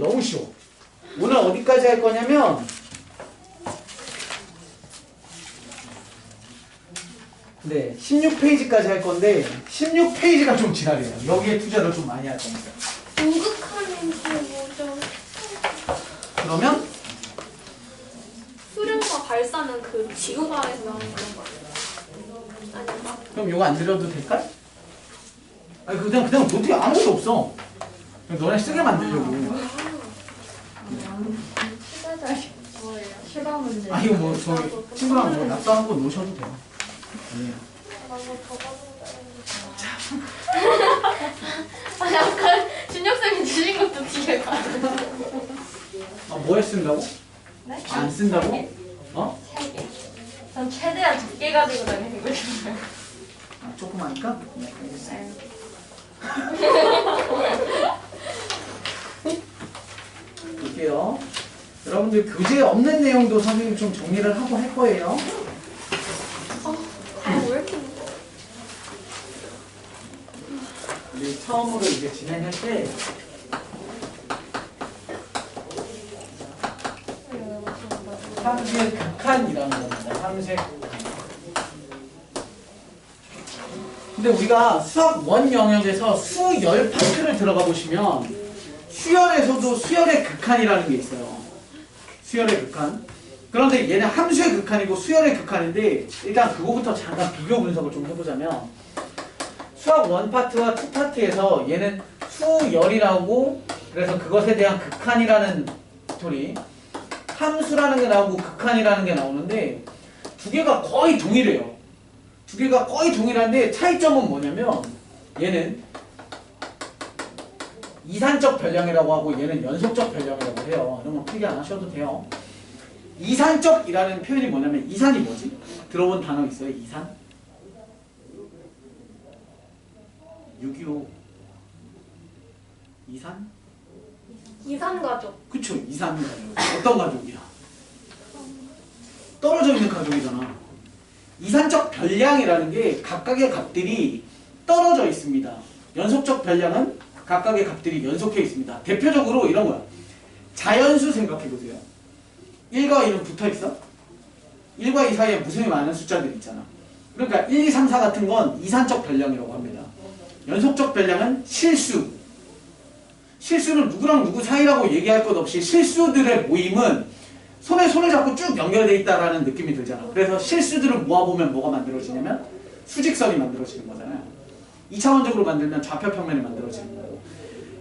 너무 쉬워. 오늘 어디까지 할 거냐면 네, 16페이지까지 할 건데 16페이지가 좀 지랄이에요. 여기에 투자를 좀 많이 할 겁니다. 공급하는 게 뭐죠? 그러면 수령과 발사는 그 지구과에서 나오는 그런 거예요? 아닌가? 그럼 이거 안 드려도 될까? 아니 그냥 노트에 아무것도 없어. 그냥 너네 쓰게 만들려고. 시가자리 뭐예요? 실화 문제. 아 이거 뭐 저희 친구랑 뭐 낙서한 거 놓으셔도 돼요. 네. 아니 아까 준혁쌤이 주신 것도 뒤에 가. 아 뭐에 쓴다고? 네? 안 쓴다고? 어? 3개. 전 최대한 적게 가지고 다니는 거예요. 아 조금 하니까? 네, 알겠어요. 볼게요. 여러분들 교재에 없는 내용도 선생님 좀 정리를 하고 할 거예요. 왜 이렇게 무거워? 우리 처음으로 이제 진행할 때 함수의 극한이라는 겁니다. 함수의 극한. 근데 우리가 수학 원 영역에서 수열 파트를 들어가 보시면 수열에서도 수열의 극한이라는 게 있어요. 수열의 극한. 그런데 얘는 함수의 극한이고 수열의 극한인데 일단 그거부터 잠깐 비교 분석을 좀 해보자면 수학 원 파트와 투 파트에서 얘는 수열이라고 그래서 그것에 대한 극한이라는 스토리 함수라는 게 나오고 극한이라는 게 나오는데 두 개가 거의 동일해요. 두 개가 거의 동일한데 차이점은 뭐냐면 얘는 이산적 변량이라고 하고 얘는 연속적 변량이라고 해요. 이런 건 크게 안 하셔도 돼요. 이산적이라는 표현이 뭐냐면 이산이 뭐지? 들어본 단어 있어요? 이산? 6.25 이산? 이산가족. 그쵸 이산 가족. 어떤 가족이야? 떨어져 있는 가족이잖아. 이산적 변량이라는 게 각각의 값들이 떨어져 있습니다. 연속적 변량은 각각의 값들이 연속해 있습니다. 대표적으로 이런 거야. 자연수 생각해보세요. 1과 2는 붙어있어? 1과 2 사이에 무수히 많은 숫자들이 있잖아. 그러니까 1, 2, 3, 4 같은 건 이산적 변량이라고 합니다. 연속적 변량은 실수. 실수는 누구랑 누구 사이라고 얘기할 것 없이 실수들의 모임은 손에 손을 잡고 쭉 연결되어 있다라는 느낌이 들잖아. 그래서 실수들을 모아보면 뭐가 만들어지냐면 수직선이 만들어지는 거잖아요. 2차원적으로 만들면 좌표 평면이 만들어지는 거고.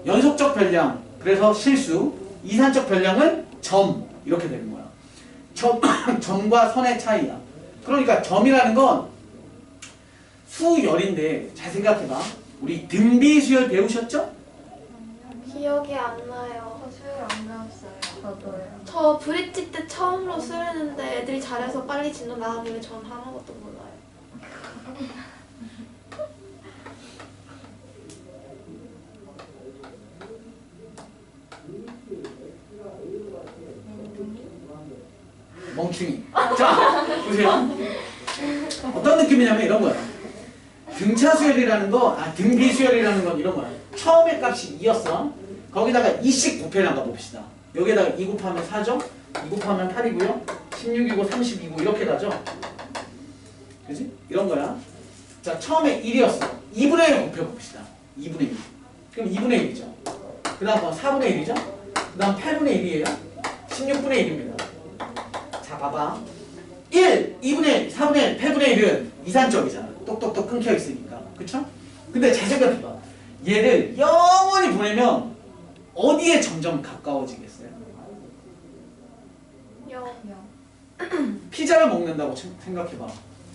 연속적 변량, 그래서 실수. 이산적 변량은 점, 이렇게 되는 거야. 점과 선의 차이야. 그러니까 점이라는 건 수열인데 잘 생각해봐. 우리 등비수열 배우셨죠? 기억이 안 나요. 저 수요 안 배웠어요. 저도요. 저 브릿지 때 처음으로 수련했는데 애들이 잘해서 빨리 진도 나가길래 전 아무것도 몰라요. 멍충이. 자, 보세요. 어떤 느낌이냐면 이런 거야. 등차수열이라는 거, 등비수열이라는 건 이런 거야. 처음에 값이 2였어. 거기다가 2씩 곱해나가 봅시다. 여기에다가 2 곱하면 4죠? 2 곱하면 8이고요. 16이고 32고 이렇게 가죠? 그지? 이런 거야. 자, 처음에 1이었어. 2분의 1 곱해봅시다. 2분의 1. 그럼 2분의 1이죠. 그 다음 뭐 4분의 1이죠? 그 다음 8분의 1이에요. 16분의 1입니다. 자, 봐봐. 1, 2분의 1, 4분의 1, 8분의 1은 이산적이잖아. 똑똑똑 끊겨 있으니까. 그쵸? 근데 잘 생각해봐. 얘를 영원히 보내면 어디에 점점 가까워지겠어요? 피자를 먹는다고 생각해봐.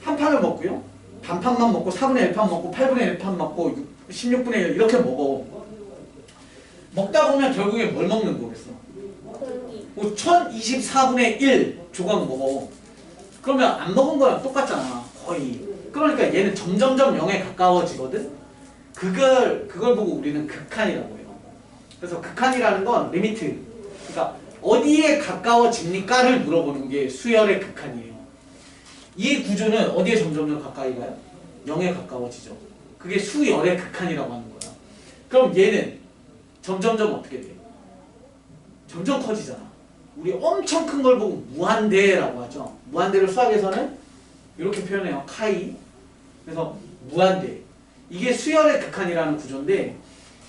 한 판을 먹고요. 반판만 먹고 4분의 1판 먹고 8분의 1판 먹고 16분의 1 이렇게 먹어. 먹다 보면 결국에 뭘 먹는 거겠어? 공기. 뭐 1024분의 1 조각 먹어. 그러면 안 먹은 거랑 똑같잖아. 거의. 그러니까 얘는 점점점 0에 가까워지거든. 그걸 보고 우리는 극한이라고 해요. 그래서 극한이라는 건 리미트. 그러니까 어디에 가까워집니까를 물어보는 게 수열의 극한이에요. 이 구조는 어디에 점점점 가까이 가요? 0에 가까워지죠. 그게 수열의 극한이라고 하는 거야. 그럼 얘는 점점점 어떻게 돼? 점점 커지잖아. 우리 엄청 큰 걸 보고 무한대라고 하죠. 무한대를 수학에서는 이렇게 표현해요. 카이. 그래서 무한대. 이게 수열의 극한이라는 구조인데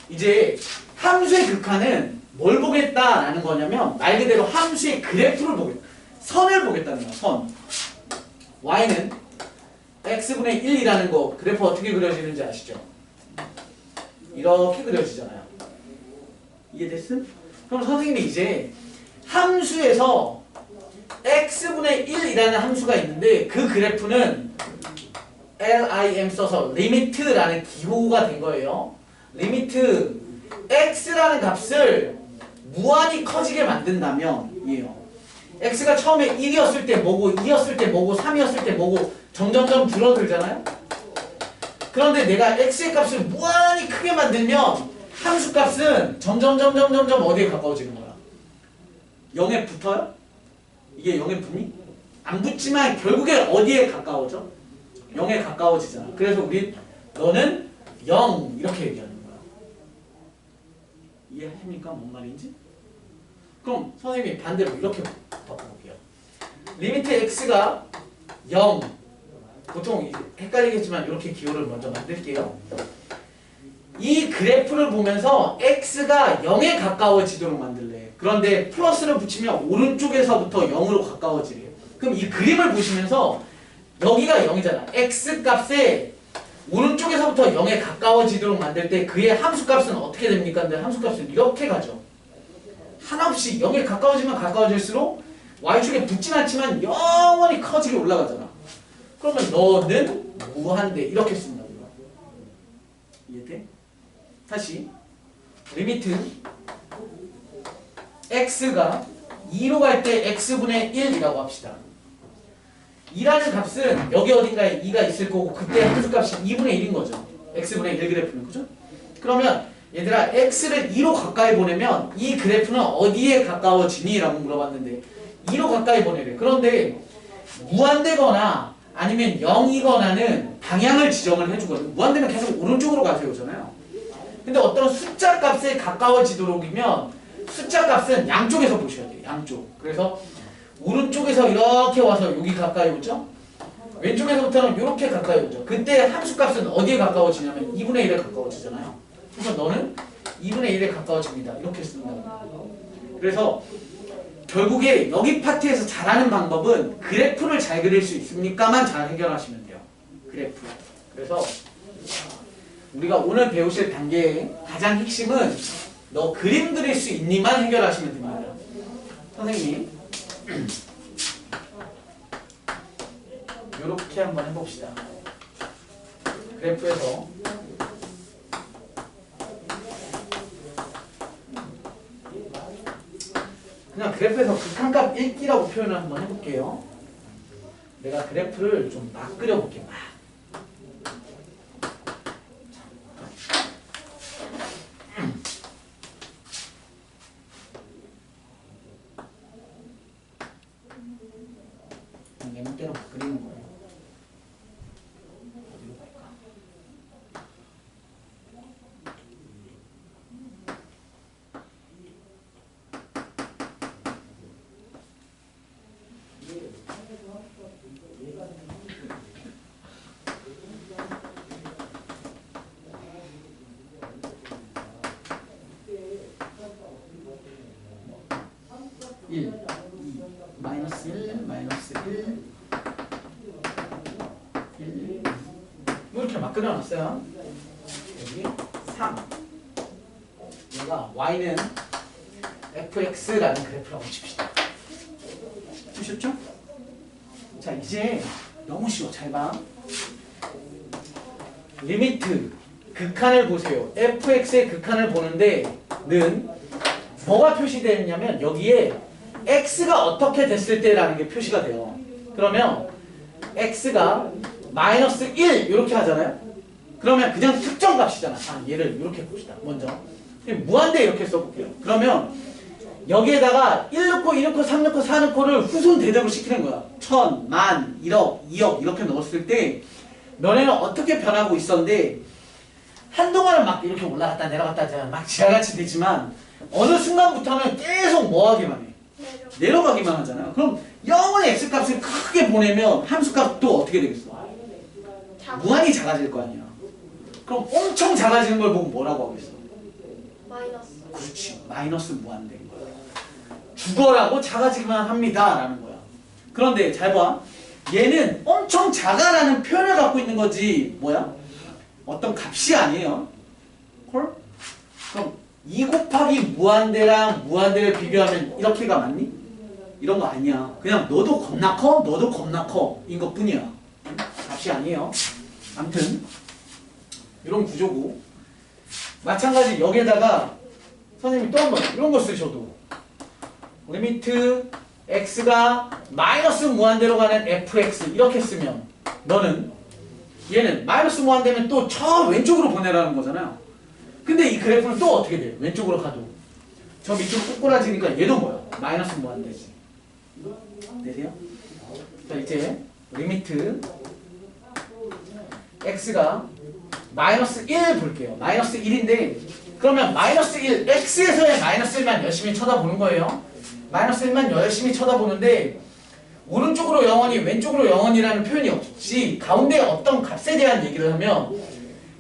이제 함수의 극한은 뭘 보겠다라는 거냐면 말 그대로 함수의 그래프를 보겠다. 선을 보겠다는 거야. 선. y는 x분의 1이라는 거 그래프 어떻게 그려지는지 아시죠? 이렇게 그려지잖아요. 이해됐음? 그럼 선생님이 이제 함수에서 x분의 1이라는 함수가 있는데 그 그래프는 lim 써서 리미트라는 기호가 된 거예요. 리미트 x라는 값을 무한히 커지게 만든다면 이에요. x가 처음에 1이었을 때 뭐고 2였을 때 뭐고 3이었을 때 뭐고 점점점 줄어들잖아요. 그런데 내가 x의 값을 무한히 크게 만들면 함수 값은 점점 어디에 가까워지는 거야? 0에 붙어요? 이게 0에 붙니? 안 붙지만 결국에 어디에 가까워져? 0에 가까워지잖아. 그래서 우리 너는 0 이렇게 얘기하는 거야. 이해하십니까? 뭔 말인지? 그럼 선생님이 반대로 이렇게 바꿔볼게요. 리미트 x가 0 보통 헷갈리겠지만 이렇게 기호를 먼저 만들게요. 이 그래프를 보면서 x가 0에 가까워지도록 만들래. 그런데 플러스를 붙이면 오른쪽에서부터 0으로 가까워지래요. 그럼 이 그림을 보시면서 여기가 0이잖아. x 값에 오른쪽에서부터 0에 가까워지도록 만들 때 그의 함수 값은 어떻게 됩니까? 근데 함수 값은 이렇게 가죠. 한없이 0에 가까워지면 가까워질수록 y축에 붙진 않지만 영원히 커지게 올라가잖아. 그러면 너는 무한대 이렇게 쓴다고요. 이해돼? 다시 리미트 x가 2로 갈 때 x분의 1이라고 합시다. 2라는 값은 여기 어딘가에 2가 있을 거고 그때 함수값이 2분의 1인 거죠. x분의 1 그래프는 그죠? 그러면 얘들아 x를 2로 가까이 보내면 이 그래프는 어디에 가까워지니? 라고 물어봤는데 2로 가까이 보내래. 그런데 무한대거나 아니면 0이거나는 방향을 지정을 해주거든. 무한대면 계속 오른쪽으로 가세요잖아요. 근데 어떤 숫자 값에 가까워지도록이면 숫자 값은 양쪽에서 보셔야 돼요. 양쪽. 그래서 오른쪽에서 이렇게 와서 여기 가까이 오죠? 왼쪽에서부터는 이렇게 가까이 오죠. 그때 함수 값은 어디에 가까워지냐면 2분의 1에 가까워지잖아요. 그래서 너는 2분의 1에 가까워집니다. 이렇게 쓴다고. 그래서 결국에 여기 파트에서 잘하는 방법은 그래프를 잘 그릴 수 있습니까만 잘 해결하시면 돼요. 그래프. 그래서 우리가 오늘 배우실 단계의 가장 핵심은 너 그림 그릴 수 있니만 해결하시면 됩니다. 선생님 이렇게 한번 해봅시다. 그래프에서 그냥 그래프에서 극한값 읽기라고 표현을 한번 해볼게요. 내가 그래프를 좀 막 그려볼게요. 막. 내 맘대로 막 그리는 거예요. 어디로 갈까? 마이너스 1, 마이너스 1, 1 이렇게 막 그려놨어요. 여기 3 얘가 y는 fx라는 그래프라고 칩시다. 보셨죠? 자 이제 너무 쉬워. 잘 봐. 리미트 극한을 보세요. fx의 극한을 보는데 는 뭐가 표시되어 있냐면 여기에 x가 어떻게 됐을 때라는 게 표시가 돼요. 그러면 x가 마이너스 1 이렇게 하잖아요. 그러면 그냥 특정 값이잖아. 아 얘를 이렇게 봅시다. 먼저 무한대 이렇게 써볼게요. 그러면 여기에다가 1 넣고 2 넣고 3 넣고 4 넣고를 후손 대대로 시키는 거야. 1000, 만, 1억, 2억 이렇게 넣었을 때 너네는 어떻게 변하고 있었는데 한동안은 막 이렇게 올라갔다 내려갔다 막 지하같이 되지만 어느 순간부터는 계속 뭐 뭐하기만 해? 내려가기만 하잖아요. 그럼 영원히 x값을 크게 보내면 함수값도 어떻게 되겠어? 무한히 작아질 거 아니야. 그럼 엄청 작아지는 걸 보고 뭐라고 하겠어? 마이너스. 그렇지. 마이너스 무한대인 거야. 죽어라고 작아지기만 합니다 라는 거야. 그런데 잘 봐. 얘는 엄청 작아라는 표현을 갖고 있는 거지 뭐야? 어떤 값이 아니에요. 콜? 그럼 2 곱하기 무한대랑 무한대를 비교하면 이렇게가 맞니? 이런 거 아니야. 그냥 너도 겁나 커, 너도 겁나 커 인 것뿐이야. 값이 아니에요. 아무튼 이런 구조고 마찬가지 여기에다가 선생님이 또 한 번 이런 거 쓰셔도 리미트 x가 마이너스 무한대로 가는 fx 이렇게 쓰면 너는 얘는 마이너스 무한대면 또 저 왼쪽으로 보내라는 거잖아요. 근데 이 그래프는 또 어떻게 돼? 왼쪽으로 가도 저 밑으로 꼬꾸라지니까 얘도 뭐야? 마이너스 무한대지. 되세요? 자 이제 리미트 x가 마이너스 1 볼게요. 마이너스 1인데 그러면 마이너스 1 x에서의 마이너스 1만 열심히 쳐다보는 거예요. 마이너스 1만 열심히 쳐다보는데 오른쪽으로 영원히 왼쪽으로 영원이라는 표현이 없이 가운데 어떤 값에 대한 얘기를 하면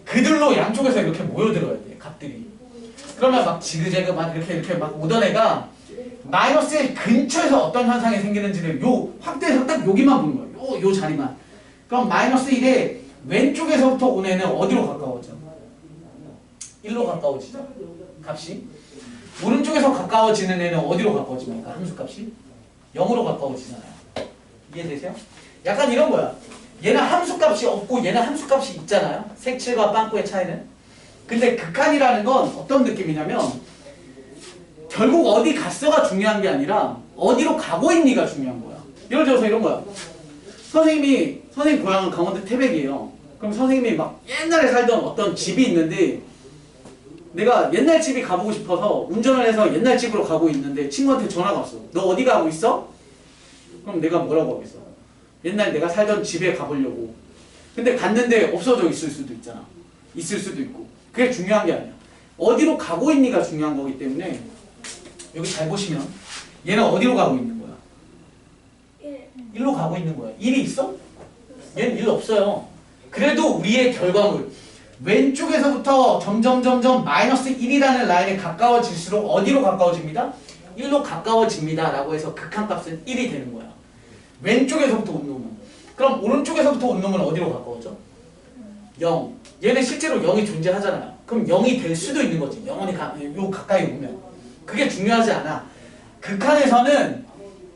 그들로 양쪽에서 이렇게 모여들어야 돼. 값들이. 그러면 막 지그재그 막 이렇게 막 오던 애가 마이너스 1 근처에서 어떤 현상이 생기는지를 요 확대해서 딱 여기만 보는 거예요. 요 자리만. 그럼 마이너스 1에 왼쪽에서부터 온 애는 어디로 가까워져? 1로 가까워지죠. 값이. 오른쪽에서 가까워지는 애는 어디로 가까워집니까? 함수값이? 0으로 가까워지잖아요. 이해되세요? 약간 이런 거야. 얘는 함수값이 없고 얘는 함수값이 있잖아요. 색칠과 빵꾸의 차이는. 근데 극한이라는 건 어떤 느낌이냐면 결국 어디 갔어가 중요한 게 아니라 어디로 가고 있니가 중요한 거야. 예를 들어서 이런 거야. 선생님 고향은 강원도 태백이에요. 그럼 선생님이 막 옛날에 살던 어떤 집이 있는데 내가 옛날 집이 가보고 싶어서 운전을 해서 옛날 집으로 가고 있는데 친구한테 전화가 왔어. 너 어디 가고 있어? 그럼 내가 뭐라고 하겠어? 옛날 내가 살던 집에 가보려고. 근데 갔는데 없어져 있을 수도 있잖아. 있을 수도 있고. 그게 중요한 게 아니야. 어디로 가고 있니가 중요한 거기 때문에 여기 잘 보시면 얘는 어디로 가고 있는 거야? 1로 가고 있는 거야. 1이 있어? 얘는 1 없어요. 그래도 우리의 결과물 왼쪽에서부터 점점 마이너스 1이라는 라인에 가까워질수록 어디로 가까워집니다? 1로 가까워집니다 라고 해서 극한값은 1이 되는 거야. 왼쪽에서부터 온 놈은. 그럼 오른쪽에서부터 온 놈은 어디로 가까워져? 0. 얘는 실제로 0이 존재하잖아요. 그럼 0이 될 수도 있는 거지. 영원히 요 가까이 오면. 그게 중요하지 않아. 극한에서는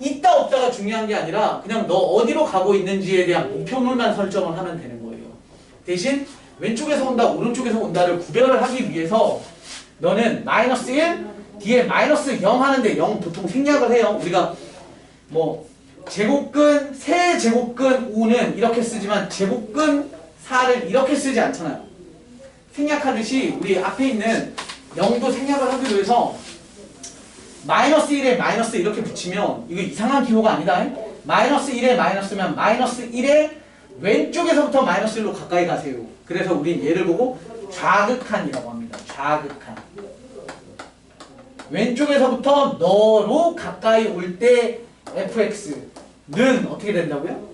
있다 없다가 중요한 게 아니라 그냥 너 어디로 가고 있는지에 대한 목표물만 설정을 하면 되는 거예요. 대신 왼쪽에서 온다 오른쪽에서 온다를 구별을 하기 위해서 너는 마이너스 1 뒤에 마이너스 0 하는데 0 보통 생략을 해요. 우리가 뭐 제곱근 세 제곱근 5는 이렇게 쓰지만 제곱근 4를 이렇게 쓰지 않잖아요. 생략하듯이 우리 앞에 있는 0도 생략을 하기 위해서 마이너스 1에 마이너스 이렇게 붙이면 이거 이상한 기호가 아니다. 마이너스 1에 마이너스면 마이너스 1에 왼쪽에서부터 마이너스 1로 가까이 가세요. 그래서 우린 얘를 보고 좌극한이라고 합니다. 좌극한. 왼쪽에서부터 너로 가까이 올 때 fx는 어떻게 된다고요?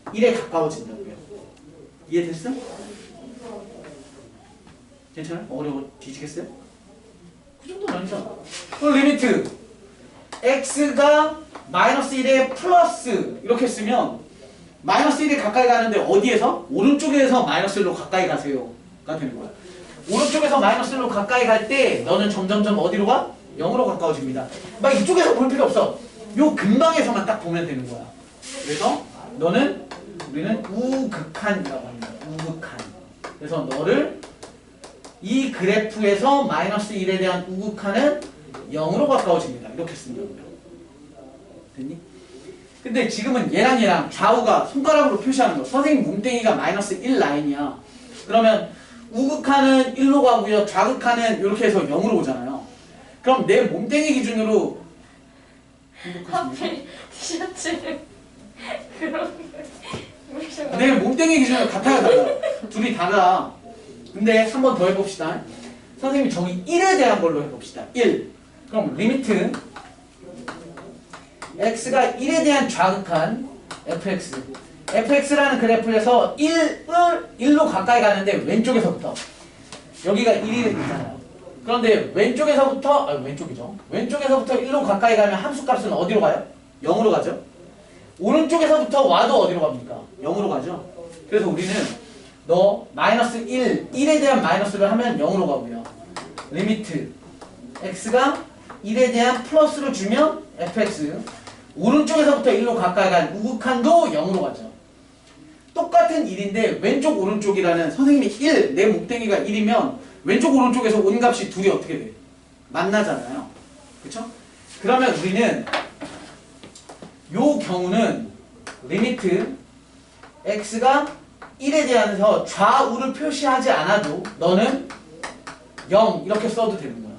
1에 가까워진다고요. 이해됐어? 괜찮아요? 어려워 뒤지겠어요? 그 정도는 아니잖아. 그럼 리미트 x가 마이너스 1에 플러스 이렇게 쓰면 마이너스 1에 가까이 가는데 어디에서? 오른쪽에서 마이너스 1로 가까이 가세요가 되는 거야. 오른쪽에서 마이너스 1로 가까이 갈 때 너는 점점점 어디로 가? 0으로 가까워집니다. 막 이쪽에서 볼 필요 없어. 요 근방에서만 딱 보면 되는 거야. 그래서 너는 우리는 우극한이라고 합니다. 우극한. 그래서 너를 이 그래프에서 마이너스 1에 대한 우극한은 0으로 가까워집니다. 이렇게 쓴다고요. 됐니? 근데 지금은 얘랑 좌우가 손가락으로 표시하는 거. 선생님 몸뚱이가 마이너스 1 라인이야. 그러면 우극한은 1로 가고요. 좌극한은 이렇게 해서 0으로 오잖아요. 그럼 내 몸뚱이 기준으로 하필 티셔츠를 그런 내 몸뚱이 기준으로 같아야 달라. 둘이 달라. 근데 한 번 더 해봅시다. 선생님이 저기 1에 대한 걸로 해봅시다. 1. 그럼 리미트 x가 1에 대한 좌극한 fx. fx라는 그래프에서 1로 가까이 가는데 왼쪽에서부터 여기가 1이잖아요. 그런데 왼쪽에서부터 왼쪽에서부터 1로 가까이 가면 함수값은 어디로 가요? 0으로 가죠. 오른쪽에서부터 와도 어디로 갑니까? 0으로 가죠. 그래서 우리는 너 마이너스 1에 대한 마이너스를 하면 0으로 가고요. 리미트 x가 1에 대한 플러스를 주면 fx 오른쪽에서부터 1로 가까이 간 우극한도 0으로 가죠. 똑같은 1인데 왼쪽 오른쪽이라는 선생님이 1, 내 목댕이가 1이면 왼쪽 오른쪽에서 온 값이 둘이 어떻게 돼? 만나잖아요. 그쵸? 그러면 우리는 요 경우는 리미트 x가 1에 대해서 좌우를 표시하지 않아도 너는 0 이렇게 써도 되는 거야.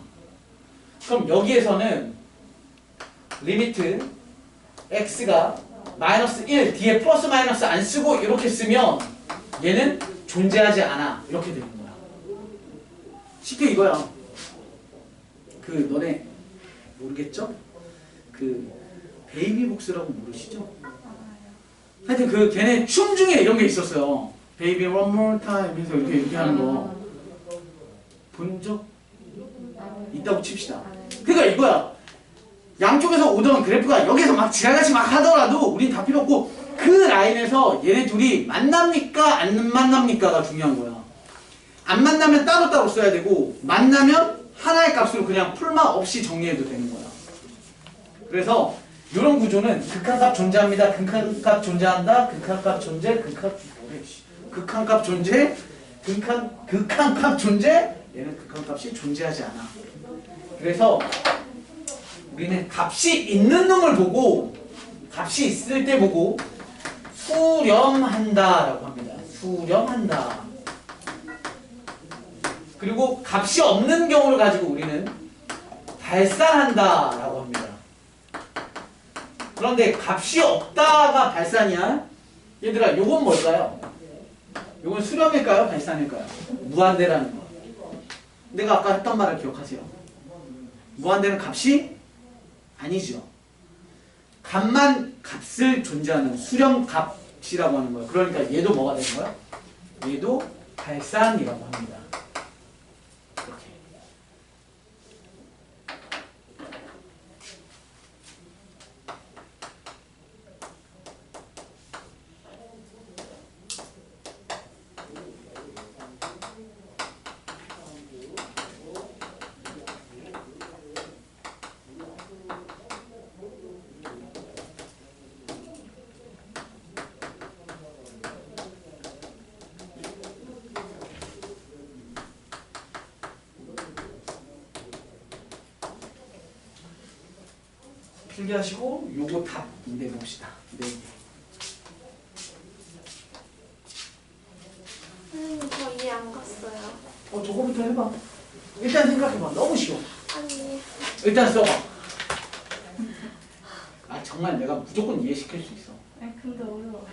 그럼 여기에서는 리미트 x가 마이너스 1 뒤에 플러스 마이너스 안 쓰고 이렇게 쓰면 얘는 존재하지 않아 이렇게 되는 거야. 쉽게 이거야. 그 너네 모르겠죠? 그 베이비복스라고 모르시죠? 하여튼 그 걔네 춤 중에 이런 게 있었어요. 베이비 one more time 해서 이렇게 하는 거 본 적 있다고 칩시다. 그러니까 이거야. 양쪽에서 오던 그래프가 여기서 막 지나가시 막 하더라도 우린 다 필요 없고 그 라인에서 얘네 둘이 만납니까 안 만납니까가 중요한 거야. 안 만나면 따로따로 써야 되고 만나면 하나의 값으로 그냥 풀마 없이 정리해도 되는 거야. 그래서 이런 구조는 극한값 존재합니다. 극한값 존재한다. 극한값 존재. 극한값 존재. 극한값 존재. 얘는 극한값이 존재하지 않아. 그래서 우리는 값이 있는 놈을 보고 값이 있을 때 보고 수렴한다라고 합니다. 수렴한다. 그리고 값이 없는 경우를 가지고 우리는 발산한다라고 합니다. 그런데 값이 없다가 발산이야? 얘들아, 요건 뭘까요? 요건 수렴일까요? 발산일까요? 무한대라는 거. 내가 아까 했던 말을 기억하세요. 무한대는 값이 아니죠. 값만 값을 존재하는 수렴값이라고 하는 거예요. 그러니까 얘도 뭐가 되는 거야? 얘도 발산이라고 합니다. 이렇게. 필기하시고 요거 답 내봅시다. 네. 선생님 저 이해 안 갔어요. 저거부터 해봐. 일단 생각해봐. 너무 쉬워. 아니 일단 써봐. 아 정말 내가 무조건 이해시킬 수 있어. 아니 근데 어려워.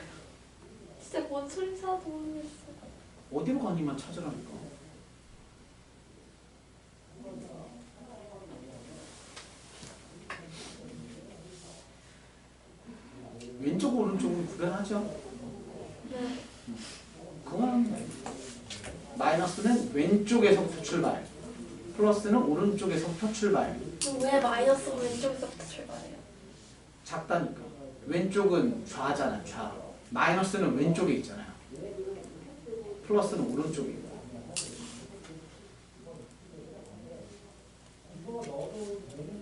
진짜 뭔 소리인지 하나도 모르겠어. 어디로 가니만 찾으라니까. 왼쪽 오른쪽은 구별하죠. 네. 그거만 하면 돼. 마이너스는 왼쪽에서부터 출발, 플러스는 오른쪽에서부터 출발. 그럼 왜 마이너스 왼쪽에서부터 출발해요? 작다니까. 왼쪽은 좌잖아, 좌. 마이너스는 왼쪽에 있잖아요. 플러스는 오른쪽에 있고.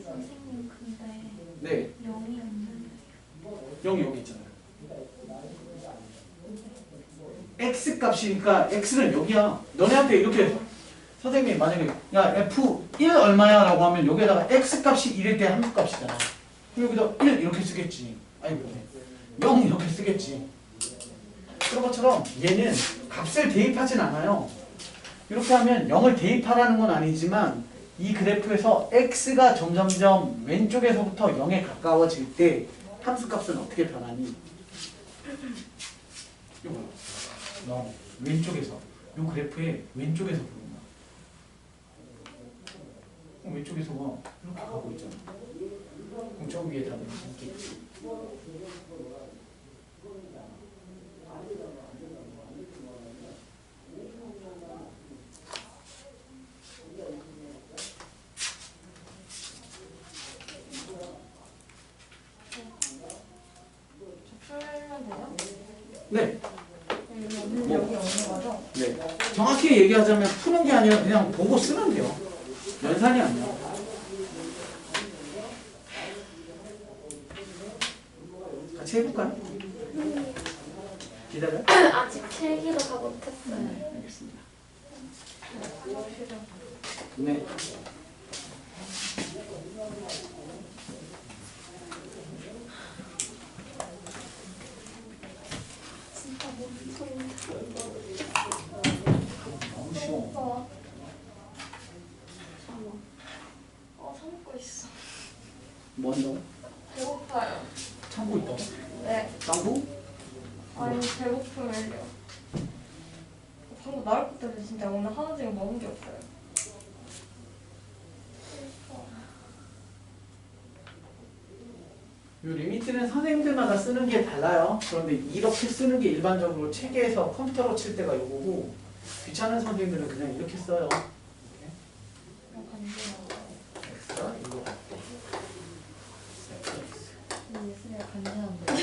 선생님 근데 네, 0이 없는데. 0이 여기 있잖아요. x 값이니까 x는 여기야. 너네한테 이렇게 선생님이 만약에 야 f1 얼마야 라고 하면 여기에다가 x 값이 1일 때 함수 값이잖아. 그럼 여기다 1 이렇게 쓰겠지. 아니 0 이렇게 쓰겠지. 그런 것처럼 얘는 값을 대입하진 않아요. 이렇게 하면 0을 대입하라는 건 아니지만 이 그래프에서 x가 점점점 왼쪽에서부터 0에 가까워질 때 함수값은 어떻게 변하니? 이거 왼쪽에서 이 그래프의 왼쪽에서 보는 거야. 왼쪽에서 봐 이렇게 가고 있잖아. 그럼 저 위에 답이 있겠지. 풀면 되죠? 네. 여기 없는 거죠? 네. 정확히 얘기하자면 푸는 게 아니라 그냥 보고 쓰면 돼요. 연산이 아니야. 같이 해볼까요? 기다려. 아직 필기도 다 못했어요. 네, 알겠습니다. 네. 진짜 몸소리인데. 너무 쉬워. 참고 있어. 뭐 한다고? 배고파요. 참고 있다고? 네. 나도? 아니 배고프면요. 방금 나올 때도 진짜 오늘 하루 종일 먹은 게 없어요. 이 리미트는 선생님들마다 쓰는 게 달라요. 그런데 이렇게 쓰는 게 일반적으로 책에서 컴퓨터로 칠 때가 이거고 귀찮은 선생님들은 그냥 이렇게 써요. 이렇게. 엑스가 이거 같고. 예술이가 간지난데.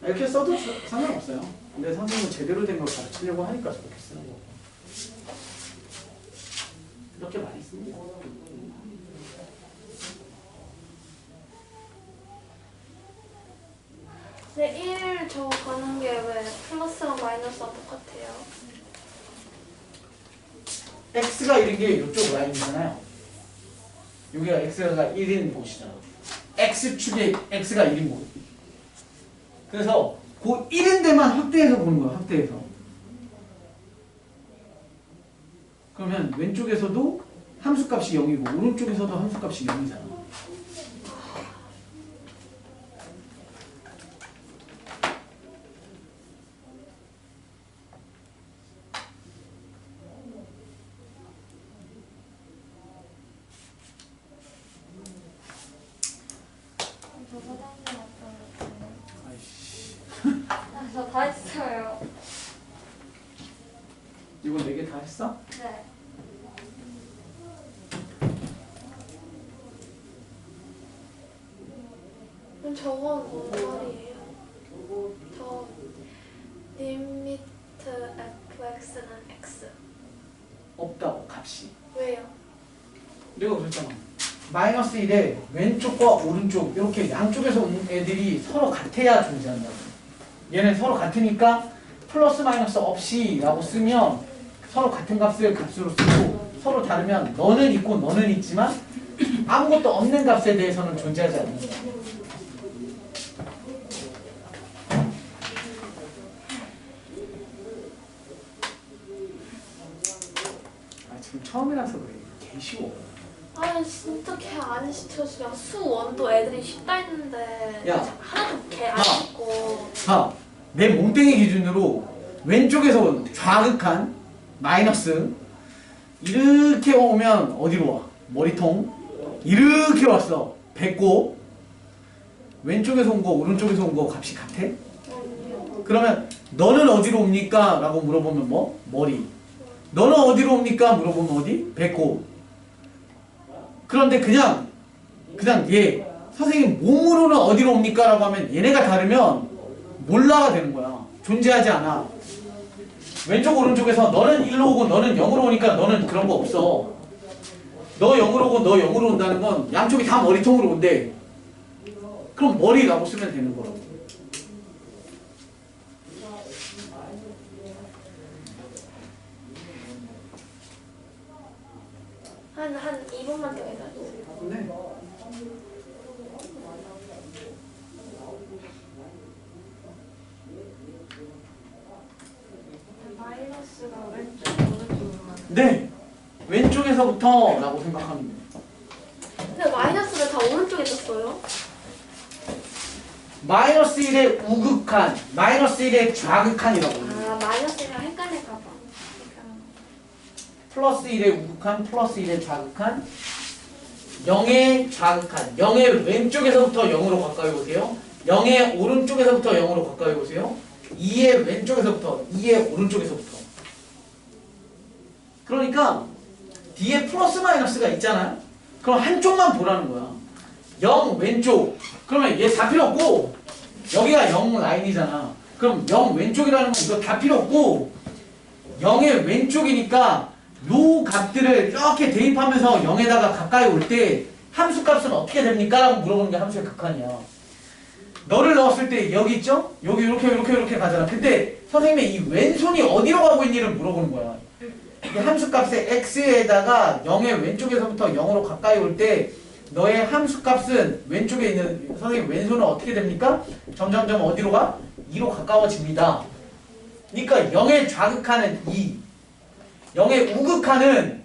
이렇게 써도 상관없어요. 근데 선생님은 제대로 된 걸 가르치려고 하니까 저렇게 쓰는 거고. 이렇게 많이 씁니다. 근데 1 저거 가는 게 왜 플러스랑 마이너스랑 똑같아요? x가 1인 게 이쪽 라인이잖아요. 여기가 x가 1인 곳이잖아. x축에 x가 1인 곳. 그래서 그 1인 데만 확대해서 보는 거야. 확대해서. 그러면 왼쪽에서도 함수값이 0이고 오른쪽에서도 함수값이 0이잖아. 저 화장실 갔다 올게요. 아이씨. 저 다 했어요. 이거 4개 다 했어? 네. 그럼 저건 뭔 말이에요? 저 리미트 fx는 x. 없다고 값이. 왜요? 내가 그랬잖아. 마이너스 1에 왼쪽과 오른쪽 이렇게 양쪽에서 온 애들이 서로 같아야 존재한다고. 얘는 서로 같으니까 플러스 마이너스 없이 라고 쓰면 서로 같은 값을 값으로 쓰고 서로 다르면 너는 있고 너는 있지만 아무것도 없는 값에 대해서는 존재하지 않는다. 아, 지금 처음이라서 그래. 개 쉬워. 아 진짜 걔 안 시켜주면 수원도 애들이 쉽다 했는데 야. 하나도 걔 안 아. 시고. 자, 내 몸뚱이 기준으로 왼쪽에서 좌극한 마이너스 이렇게 오면 어디로 와? 머리통 이렇게 왔어. 배꼽 왼쪽에서 온 거 오른쪽에서 온 거 값이 같아? 그러면 너는 어디로 옵니까? 라고 물어보면 뭐? 머리. 너는 어디로 옵니까? 물어보면 어디? 배꼽. 그런데 그냥 얘 선생님 몸으로는 어디로 옵니까? 라고 하면 얘네가 다르면 몰라가 되는 거야. 존재하지 않아. 왼쪽 오른쪽에서 너는 1로 오고 너는 0으로 오니까 너는 그런 거 없어. 너 0으로 오고 너 0으로 온다는 건 양쪽이 다 머리통으로 온대. 그럼 머리라고 쓰면 되는 거라고. 한 2분만 더 해줘주세요. 네. 마이너스가 왼쪽 오른쪽으로만. 네. 왼쪽에서부터 라고 생각하면 돼요. 근데 마이너스를 다 오른쪽에 줬어요? 마이너스 1의 우극한, 마이너스 1의 좌극한이라고. 아 마이너스랑 헷갈릴까봐. 이렇게 하면. 플러스 1의 우극한, 플러스 1의 좌극한, 0의 좌극한 0의 왼쪽에서부터 0으로 가까이 오세요. 0의 오른쪽에서부터 0으로 가까이 오세요. 2의 왼쪽에서부터 2의 오른쪽에서부터. 그러니까 뒤에 플러스 마이너스가 있잖아요. 그럼 한쪽만 보라는 거야. 0 왼쪽. 그러면 얘 다 필요 없고 여기가 0 라인이잖아. 그럼 0 왼쪽이라는 건 이거 다 필요 없고 0의 왼쪽이니까 요 값들을 이렇게 대입하면서 0에다가 가까이 올 때 함수 값은 어떻게 됩니까? 라고 물어보는 게 함수의 극한이야. 너를 넣었을 때 여기 있죠? 여기 이렇게 가잖아. 근데 선생님이 이 왼손이 어디로 가고 있니를 물어보는 거야. 이 함수 값의 x에다가 0의 왼쪽에서부터 0으로 가까이 올 때 너의 함수 값은 왼쪽에 있는 선생님 왼손은 어떻게 됩니까? 점점점 어디로 가? 2로 가까워집니다. 그러니까 0의 좌극하는 2, 0의 우극하는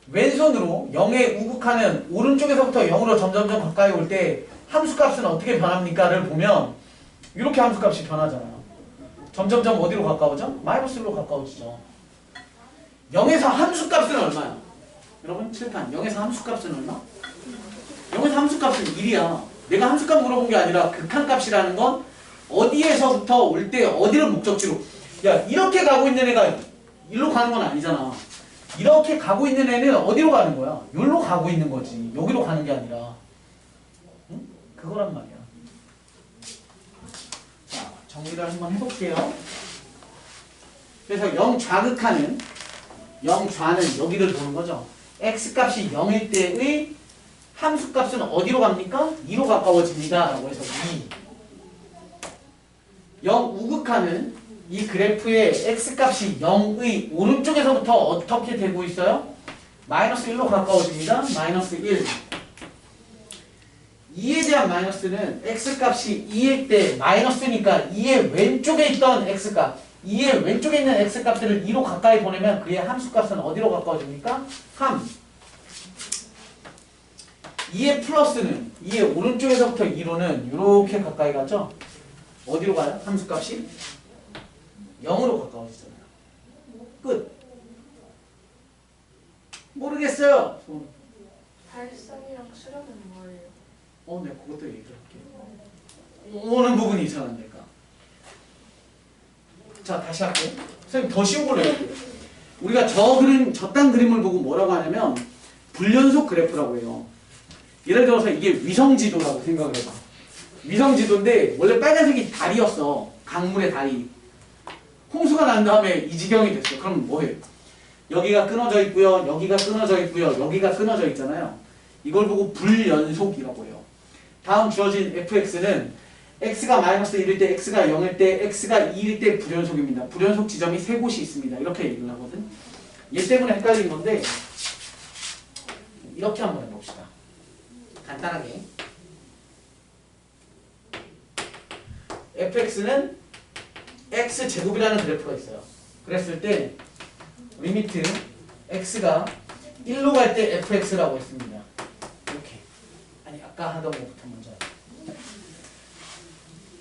왼손으로 0의 우극하는 오른쪽에서부터 0으로 점점점 가까이 올 때 함수값은 어떻게 변합니까?를 보면 이렇게 함수값이 변하잖아요. 점점점 어디로 가까워져? 마이너스 1로 가까워지죠. 0에서 함수값은 얼마야? 여러분 칠판 0에서 함수값은 얼마? 0에서 함수값은 1이야. 내가 함수값 물어본 게 아니라 극한값이라는 건 어디에서부터 올 때 어디를 목적지로. 야 이렇게 가고 있는 애가 일로 가는 건 아니잖아. 이렇게 가고 있는 애는 어디로 가는 거야? 여기로 가고 있는 거지. 여기로 가는 게 아니라. 응? 그거란 말이야. 자, 정리를 한번 해볼게요. 그래서 0 좌극하는 0 좌는 여기를 보는 거죠. x값이 0일 때의 함수값은 어디로 갑니까? 2로 가까워집니다. 라고 해서 2. 0 우극하는 이 그래프의 x값이 0의 오른쪽에서부터 어떻게 되고 있어요? 마이너스 1로 가까워집니다. 마이너스 1. 2에 대한 마이너스는 x값이 2일 때 마이너스니까 2의 왼쪽에 있던 x값 2의 왼쪽에 있는 x값들을 2로 가까이 보내면 그의 함수값은 어디로 가까워집니까? 3. 2의 플러스는 2의 오른쪽에서부터 2로는 이렇게 가까이 가죠? 어디로 가요? 함수값이? 0으로 가까워지잖아요. 끝. 모르겠어요. 발성이랑 수렴은 뭐예요? 내가 그것도 얘기할게. 오는 부분이 이상한데까. 자, 다시 할게요. 선생님 더 쉬운 걸로 해볼게요. 우리가 저딴 그림을 보고 뭐라고 하냐면 불연속 그래프라고 해요. 예를 들어서 이게 위성지도라고 생각을 해봐. 위성지도인데 원래 빨간색이 달이었어. 강물의 다리. 홍수가 난 다음에 이 지경이 됐어. 그럼 뭐해? 여기가 끊어져 있고요. 여기가 끊어져 있고요. 여기가 끊어져 있잖아요. 이걸 보고 불연속이라고 해요. 다음 주어진 fx는 x가 마이너스 1일 때, x가 0일 때, x가 2일 때 불연속입니다. 불연속 지점이 3곳이 있습니다. 이렇게 얘기를 하거든. 얘 때문에 헷갈린 건데 이렇게 한번 해봅시다. 간단하게. fx는 x제곱이라는 그래프가 있어요. 그랬을 때 리미트 x가 1로 갈 때 fx라고 했습니다. 이렇게. 아니 아까 하던 것부터 먼저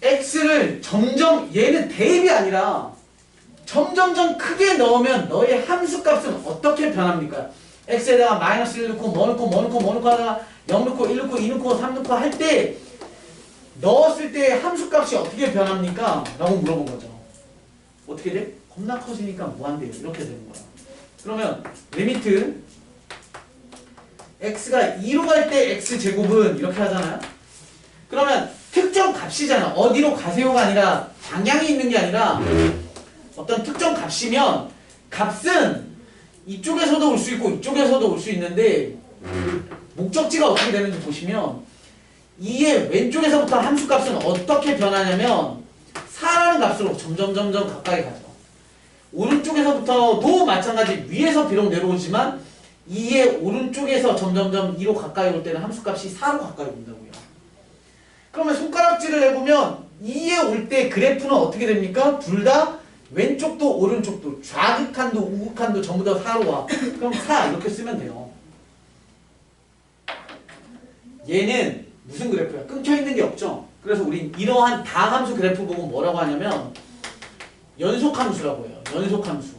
x를 점점 얘는 대입이 아니라 점점점 크게 넣으면 너의 함수값은 어떻게 변합니까? x에다가 마이너스 1 넣고 뭐 넣고 하다가 0 넣고 1 넣고 2 넣고 3 넣고 할 때 넣었을 때 함수값이 어떻게 변합니까? 라고 물어본 거죠. 어떻게 돼? 겁나 커지니까 뭐 안 돼요. 이렇게 되는 거야. 그러면 리미트 x가 2로 갈 때 x제곱은 이렇게 하잖아요. 그러면 특정 값이잖아. 어디로 가세요가 아니라 방향이 있는 게 아니라 어떤 특정 값이면 값은 이쪽에서도 올 수 있고 이쪽에서도 올 수 있는데 목적지가 어떻게 되는지 보시면 2의 왼쪽에서부터 함수값은 어떻게 변하냐면 4라는 값으로 점점 가까이 가죠. 오른쪽에서부터도 마찬가지 위에서 비록 내려오지만 2의 오른쪽에서 점점 2로 가까이 올 때는 함수값이 4로 가까이 온다고요. 그러면 손가락질을 해보면 2에 올 때 그래프는 어떻게 됩니까? 둘 다 왼쪽도 오른쪽도 좌극한도 우극한도 전부 다 4로 와. 그럼 4 이렇게 쓰면 돼요. 얘는 무슨 그래프야? 끊겨있는 게 없죠? 그래서 우린 이러한 다함수 그래프 보고 뭐라고 하냐면 연속함수라고 해요. 연속함수.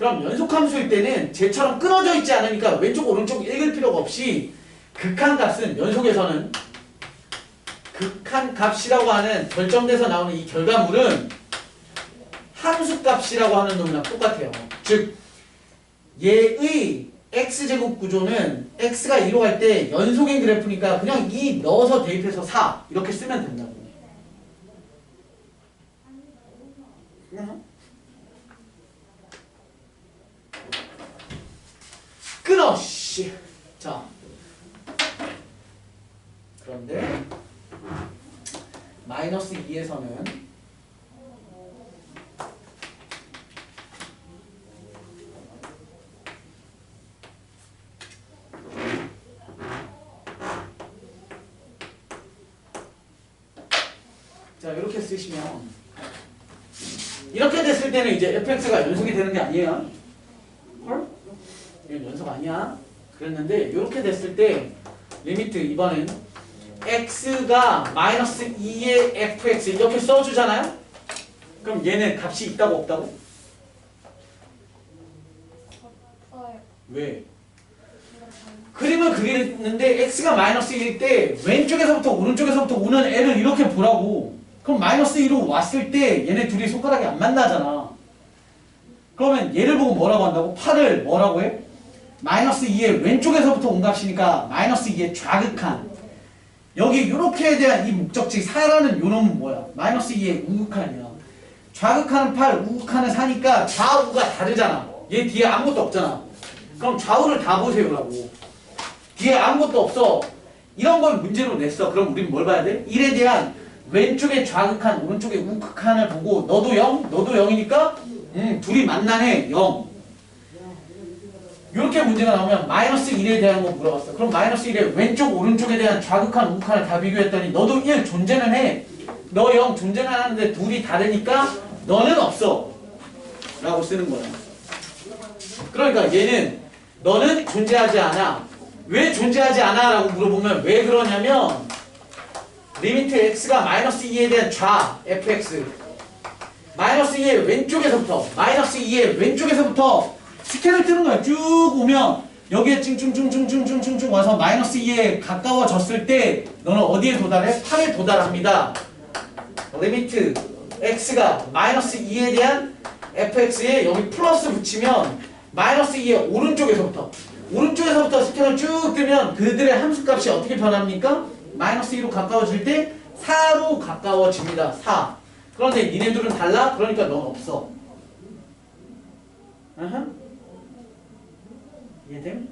그럼 연속함수일 때는 쟤처럼 끊어져 있지 않으니까 왼쪽 오른쪽 읽을 필요가 없이 극한값은 연속에서는 극한값이라고 하는 결정돼서 나오는 이 결과물은 함수값이라고 하는 놈이랑 똑같아요. 즉 얘의 x제곱 구조는 x가 2로 갈 때 연속인 그래프니까 그냥 2 넣어서 대입해서 4 이렇게 쓰면 된다고. 끊어 씨. 자 그런데 마이너스 2에서는 자 이렇게 쓰시면 이렇게 됐을 때는 이제 fx가 연속이 되는 게 아니에요. 헐? 이건 연속 아니야. 그랬는데 이렇게 됐을 때 리미트 이번엔 x가 마이너스 2의 fx 이렇게 써주잖아요. 그럼 얘는 값이 있다고 없다고? 없어요. 왜? 그림을 그리는데 x가 마이너스 1일 때 왼쪽에서부터 오른쪽에서부터 오는 애를 이렇게 보라고. 그럼 마이너스 2로 왔을 때 얘네 둘이 손가락이 안 만나잖아. 그러면 얘를 보고 뭐라고 한다고? 8을 뭐라고 해? 마이너스 2의 왼쪽에서부터 온 값이니까 마이너스 2의 좌극한. 여기 이렇게에 대한 이 목적지 4라는 요 놈은 뭐야? 마이너스 2의 우극한이야. 좌극한은 8, 우극한은 4니까 좌우가 다르잖아. 얘 뒤에 아무것도 없잖아. 그럼 좌우를 다 보세요라고. 뒤에 아무것도 없어. 이런 걸 문제로 냈어. 그럼 우리는 뭘 봐야 돼? 1에 대한 왼쪽에 좌극한, 오른쪽에 우극한을 보고 너도 0, 너도 0이니까 둘이 만나네 0. 이렇게 문제가 나오면 마이너스 1에 대한 거 물어봤어. 그럼 마이너스 1에 왼쪽 오른쪽에 대한 좌극한 우극한을 다 비교했더니 너도 1 존재는 해. 너 0 존재는 하는데 둘이 다르니까 너는 없어 라고 쓰는 거야. 그러니까 얘는 너는 존재하지 않아. 왜 존재하지 않아? 라고 물어보면 왜 그러냐면 리미트 x가 마이너스 2에 대한 좌 fx 마이너스 2의 왼쪽에서부터 마이너스 2의 왼쪽에서부터 스캔을 뜨는 거야. 쭉 오면 여기에 찡찡찡찡찡찡찡 와서 마이너스 2에 가까워졌을 때 너는 어디에 도달해? 8에 도달합니다. 리미트 x가 마이너스 2에 대한 fx에 여기 플러스 붙이면 마이너스 2의 오른쪽에서부터 스캔을 쭉 뜨면 그들의 함수값이 어떻게 변합니까? 마이너스 2로 가까워질 때 4로 가까워집니다. 4. 그런데 니네들은 달라? 그러니까 넌 없어. 이해됨?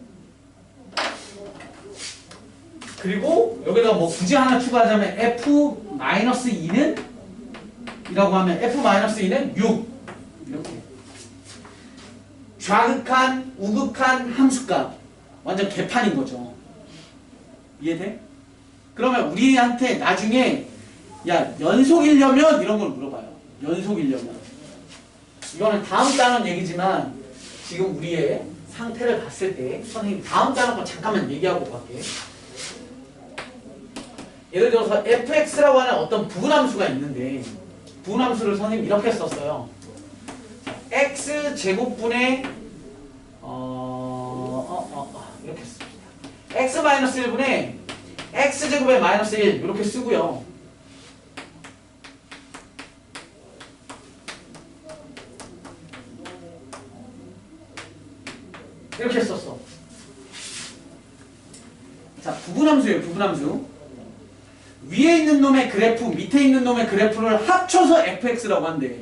그리고 여기다가 뭐 굳이 하나 추가하자면 f-2는 이라고 하면 f-2는 6 이렇게 좌극한, 우극한 함수값 완전 개판인 거죠. 이해돼? 그러면 우리한테 나중에 야 연속이려면 이런 걸 물어봐요. 연속이려면 이거는 다음 단원 얘기지만 지금 우리의 상태를 봤을 때 선생님 다음 단원 거 잠깐만 얘기하고 갈게. 예를 들어서 fx라고 하는 어떤 부분함수가 있는데 부분함수를 선생님 이렇게 썼어요. x 제곱분의 이렇게 씁니다. x 마이너스 1분의 x 제곱의 마이너스 1 이렇게 쓰고요. 이렇게 썼어. 자, 부분함수예요. 부분함수. 위에 있는 놈의 그래프, 밑에 있는 놈의 그래프를 합쳐서 fx라고 한대.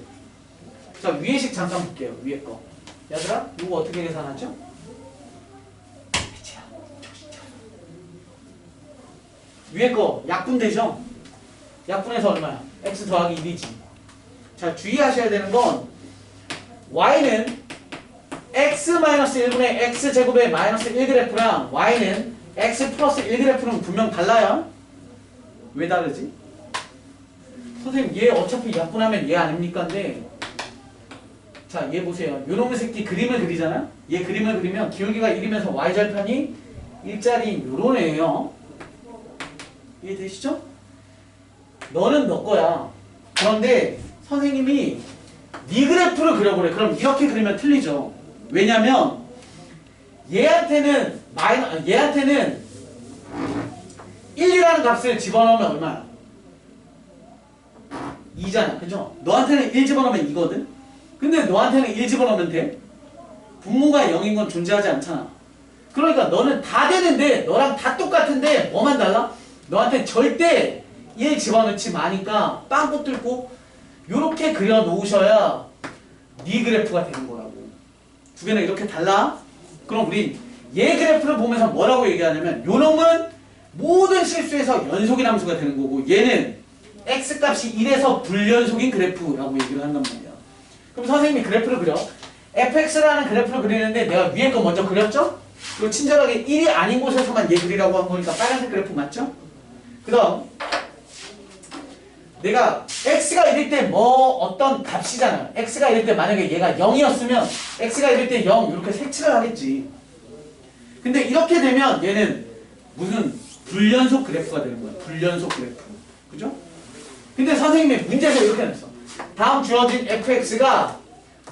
자, 위에식 잠깐 볼게요. 위에 거. 얘들아, 이거 어떻게 계산하죠? 위에 거 약분되죠? 약분해서 얼마야? x 더하기 1이지. 자, 주의하셔야 되는 건 y는 x-1분의 x제곱의 마이너스 1그래프랑 y는 x 플러스 1그래프는 분명 달라요. 왜 다르지? 선생님 얘 어차피 약분하면 얘 아닙니까인데 자, 얘 보세요. 요놈의 새끼 그림을 그리잖아요? 얘 그림을 그리면 기울기가 1이면서 y절편이 일자리인 요런 애예요. 이해되시죠? 너는 너 거야. 그런데 선생님이 네 그래프를 그려보래. 그럼 이렇게 그리면 틀리죠. 왜냐면 얘한테는 1이라는 값을 집어넣으면 얼마야? 2잖아. 그죠? 너한테는 1 집어넣으면 2거든? 근데 너한테는 1 집어넣으면 돼? 분모가 0인 건 존재하지 않잖아. 그러니까 너는 다 되는데 너랑 다 똑같은데 뭐만 달라? 너한테 절대 1 집어넣지 마니까 빵꾸 뚫고 요렇게 그려 놓으셔야 네 그래프가 되는 거라고. 두 개는 이렇게 달라? 그럼 우린 얘 그래프를 보면서 뭐라고 얘기하냐면 요놈은 모든 실수에서 연속인 함수가 되는 거고 얘는 x값이 1에서 불연속인 그래프라고 얘기를 한단 말이야. 그럼 선생님이 그래프를 그려. fx라는 그래프를 그리는데 내가 위에 거 먼저 그렸죠? 그리고 친절하게 1이 아닌 곳에서만 얘 그리라고 한 거니까 빨간색 그래프 맞죠? 그 다음 내가 x가 1일 때 뭐 어떤 값이잖아. x가 1일 때 만약에 얘가 0이었으면 x가 1일 때 0 이렇게 색칠을 하겠지. 근데 이렇게 되면 얘는 무슨 불연속 그래프가 되는 거야. 불연속 그래프. 그죠? 근데 선생님이 문제에서 이렇게 냈어. 다음 주어진 fx가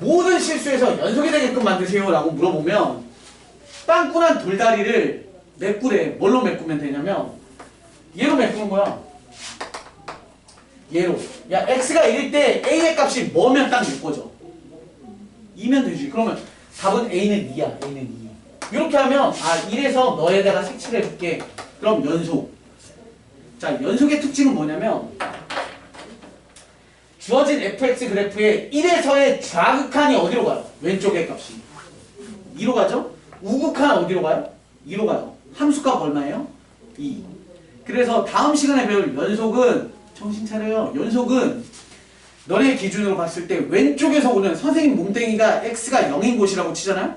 모든 실수에서 연속이 되게끔 만드세요 라고 물어보면 빵꾸난 돌다리를 메꾸래. 뭘로 메꾸면 되냐면 얘로 메꾸는 거야. 얘로. 야 x가 1일 때 a의 값이 뭐면 딱 메꿔져. 2면 되지. 그러면 답은 a는 2야. a는 2. 이렇게 하면 1에서 너에다가 색칠해줄게. 그럼 연속. 자 연속의 특징은 뭐냐면 주어진 fx 그래프의 1에서의 좌극한이 어디로 가요? 왼쪽의 값이 2로 가죠? 우극한 어디로 가요? 2로 가요. 함수값 얼마예요? 2. 그래서 다음 시간에 배울 연속은 정신 차려요. 연속은 너네 기준으로 봤을 때 왼쪽에서 오는 선생님 몸뚱이가 x가 0인 곳이라고 치잖아요?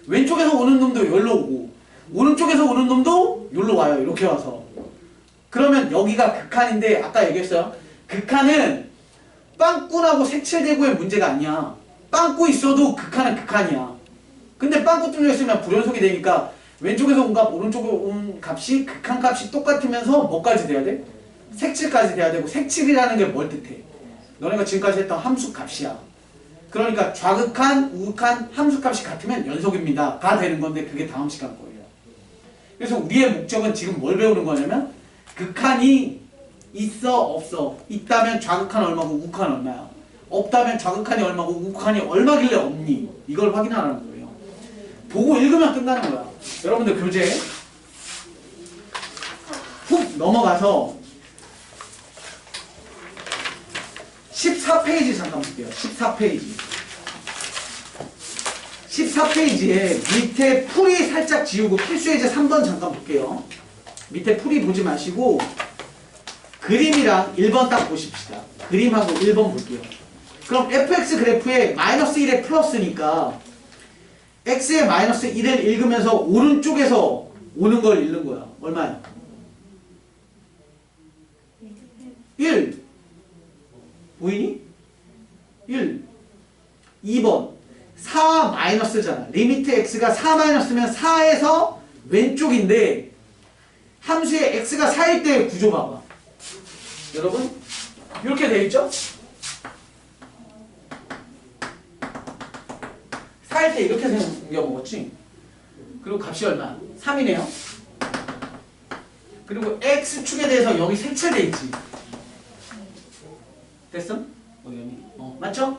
왼쪽에서 오는 놈도 여기로 오고 오른쪽에서 오는 놈도 여기로 와요. 이렇게 와서 그러면 여기가 극한인데 아까 얘기했어요. 극한은 빵꾸나고 색칠대고의 문제가 아니야. 빵꾸 있어도 극한은 극한이야. 근데 빵꾸 뚫려 있으면 불연속이 되니까 왼쪽에서 온 값, 오른쪽에 온 값이 극한 값이 똑같으면서 뭐까지 돼야 돼? 색칠까지 돼야 되고 색칠이라는 게 뭘 뜻해? 너네가 지금까지 했던 함수 값이야. 그러니까 좌극한, 우극한 함수 값이 같으면 연속입니다. 가 되는 건데 그게 다음 시간 거예요. 그래서 우리의 목적은 지금 뭘 배우는 거냐면 극한이 있어 없어. 있다면 좌극한 얼마고 우극한 얼마야. 없다면 좌극한이 얼마고 우극한이 얼마길래 없니. 이걸 확인하라는 거예요. 보고 읽으면 끝나는 거야. 여러분들 교재 훅 넘어가서 14페이지 잠깐 볼게요. 14페이지 14페이지에 밑에 풀이 살짝 지우고 필수예제 3번 잠깐 볼게요. 밑에 풀이 보지 마시고 그림이랑 1번 딱 보십시다. 그림하고 1번 볼게요. 그럼 fx 그래프에 마이너스 1에 플러스니까 x에 마이너스 1을 읽으면서 오른쪽에서 오는 걸 읽는 거야. 얼마야? 1 보이니? 1 2번 4 마이너스잖아. 리미트 x가 4 마이너스면 4에서 왼쪽인데 함수의 x가 4일 때의 구조 봐봐. 여러분 이렇게 돼 있죠? 4일 때 이렇게 생겨 먹었지? 그리고 값이 얼마야? 3이네요. 그리고 x축에 대해서 여기 색칠돼 있지. 됐어? 맞죠?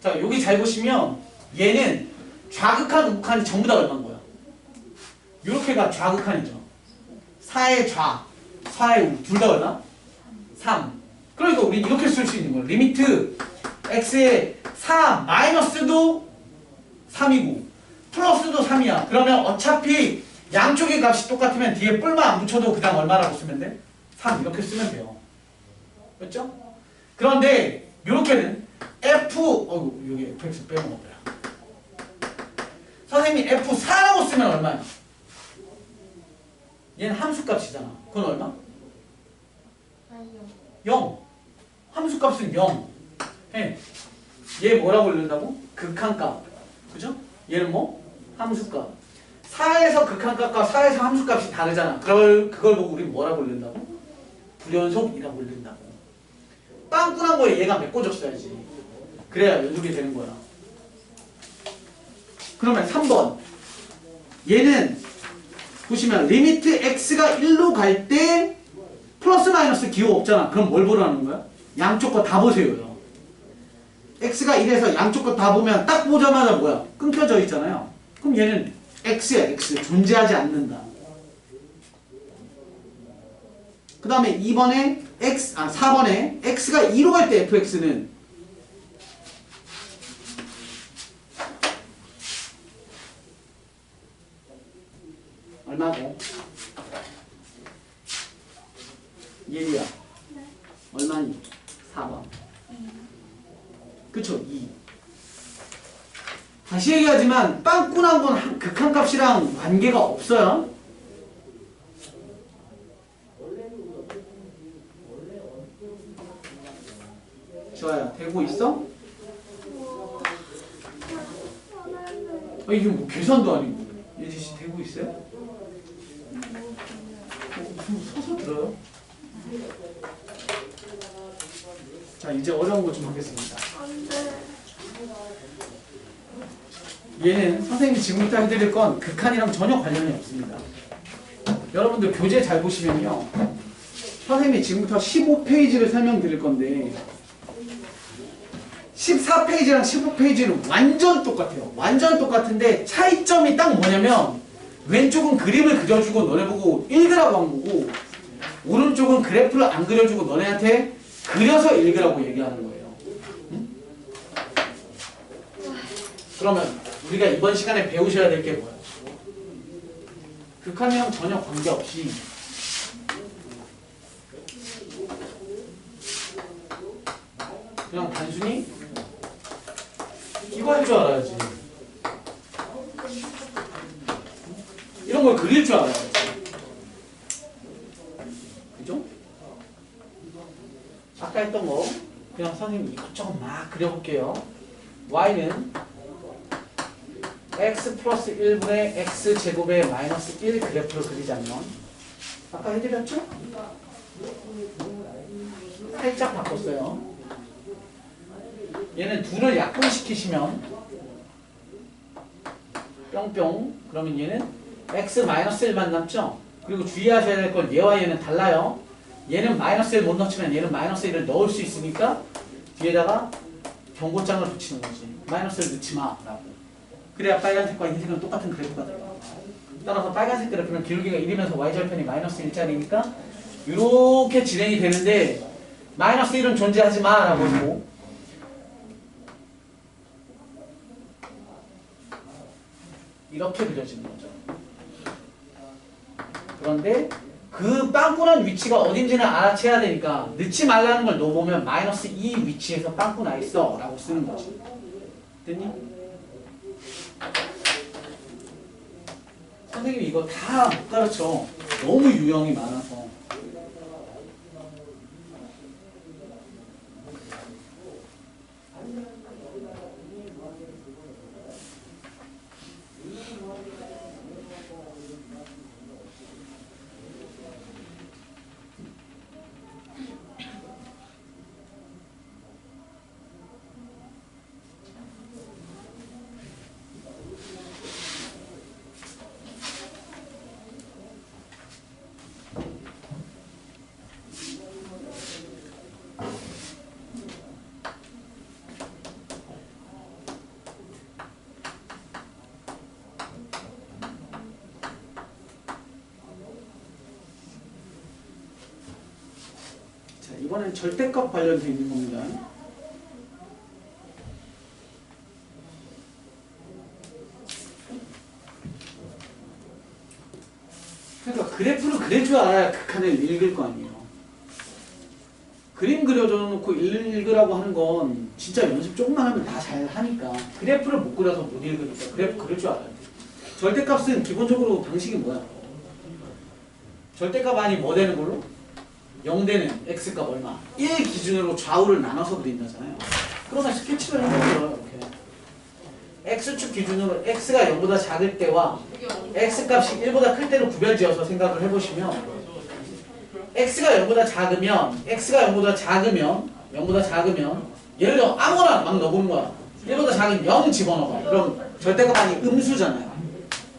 자 여기 잘 보시면 얘는 좌극한 우극한이 전부 다 얼마인 거야? 이렇게가 좌극한이죠. 4의 좌 4의 우 둘 다 얼마? 3. 그러니까 우리 이렇게 쓸 수 있는 거야. 리미트 x의 4 마이너스도 3이고 플러스도 3이야. 그러면 어차피 양쪽의 값이 똑같으면 뒤에 뿔만 안 붙여도 그 다음 얼마라고 쓰면 돼? 3 이렇게 쓰면 돼요. 맞죠? 그런데 요렇게는 여기 fx 빼먹었더라. 선생님이 f4라고 쓰면 얼마야? 얘는 함수값이잖아. 그건 얼마? 0. 함수값은 0. 얘 뭐라고 읽는다고? 극한값. 그죠? 얘는 뭐? 함수값. 4에서 극한값과 4에서 함수값이 다르잖아. 그걸 보고 우리 뭐라고 읽는다고? 불연속이라고 읽는다고. 빵꾸난 거에 얘가 메꿔줬어야지. 그래야 연속이 되는 거야. 그러면 3번 얘는 보시면 리미트 x가 1로 갈 때 플러스 마이너스 기호 없잖아. 그럼 뭘 보라는 거야? 양쪽 거 다 보세요. x가 1에서 양쪽 거 다 보면 딱 보자마자 뭐야? 끊겨져 있잖아요. 그럼 얘는 x야 x. 존재하지 않는다. 그 다음에 2번에 4번에 x가 2로 갈 때 fx는 얼마고? 1이야. 얼마니? 4번. 그쵸? 2. 다시 얘기하지만 빵꾸난 건 극한값이랑 관계가 없어요. 좋아요. 되고 있어? 이게 뭐 계산도 아니고. 예지씨 되고 있어요? 좀 서서 들어요. 자, 이제 어려운 거 좀 하겠습니다. 안돼. 얘는 선생님이 지금부터 해드릴 건 극한이랑 전혀 관련이 없습니다. 여러분들 교재 잘 보시면요. 선생님이 지금부터 15페이지를 설명드릴 건데 14페이지랑 15페이지는 완전 똑같아요. 완전 똑같은데 차이점이 딱 뭐냐면 왼쪽은 그림을 그려주고 너네 보고 읽으라고 한 거고 오른쪽은 그래프를 안 그려주고 너네한테 그려서 읽으라고 얘기하는 거예요. 응? 그러면 우리가 이번 시간에 배우셔야 될 게 뭐야? 극한이랑 전혀 관계없이 그냥 단순히 이거 할 줄 알아야지. 이런 걸 그릴 줄 알아야지. 그죠? 아까 했던 거 그냥 선생님 이것저것 막 그려볼게요. y는 x 플러스 1분의 x 제곱의 마이너스 1 그래프를 그리자면 아까 해드렸죠? 살짝 바꿨어요. 얘는 둘을 약분시키시면 뿅뿅 그러면 얘는 x 마이너스 1만 남죠? 그리고 주의하셔야 될 건 얘와 얘는 달라요. 얘는 마이너스 1 못 넣지만 얘는 마이너스 1을 넣을 수 있으니까 뒤에다가 경고장을 붙이는 거지. 마이너스 1 넣지 마 라고. 그래야 빨간색과 흰색은 똑같은 그래프가 돼요. 따라서 빨간색 그래프는 기울기가 1이면서 y절편이 마이너스 1짜리니까 이렇게 진행이 되는데 마이너스 1은 존재하지 마 라고 하고 이렇게 그려지는 거죠. 그런데 그 빵꾸난 위치가 어딘지는 알아채야 되니까 넣지 말라는 걸 넣어보면 마이너스 2 위치에서 빵꾸 나 있어 라고 쓰는 거지. 됐니? 선생님이 이거 다 못 가르쳐. 너무 유형이 많아서. 이번엔 절대값 관련되어 있는 겁니다. 그러니까 그래프를 그려줘야 알아야 극한을 읽을 거 아니에요. 그림 그려줘 놓고 읽으라고 하는 건 진짜 연습 조금만 하면 다 잘 하니까 그래프를 못 그려서 못 읽으니까 그래프 그릴 줄 알아야 돼. 절대값은 기본적으로 방식이 뭐야? 절대값 아니 뭐 되는 걸로? 0대는 x값 얼마? 1 기준으로 좌우를 나눠서 그린다잖아요. 그러면 스케치를 해보세요. 이렇게 x축 기준으로 x가 0보다 작을 때와 x값이 1보다 클 때로 구별지어서 생각을 해보시면 x가 0보다 작으면 예를 들어 아무거나 막 넣어보는 거야. 1보다 작은 0 집어넣어봐. 그럼 절대값 아니 음수잖아요.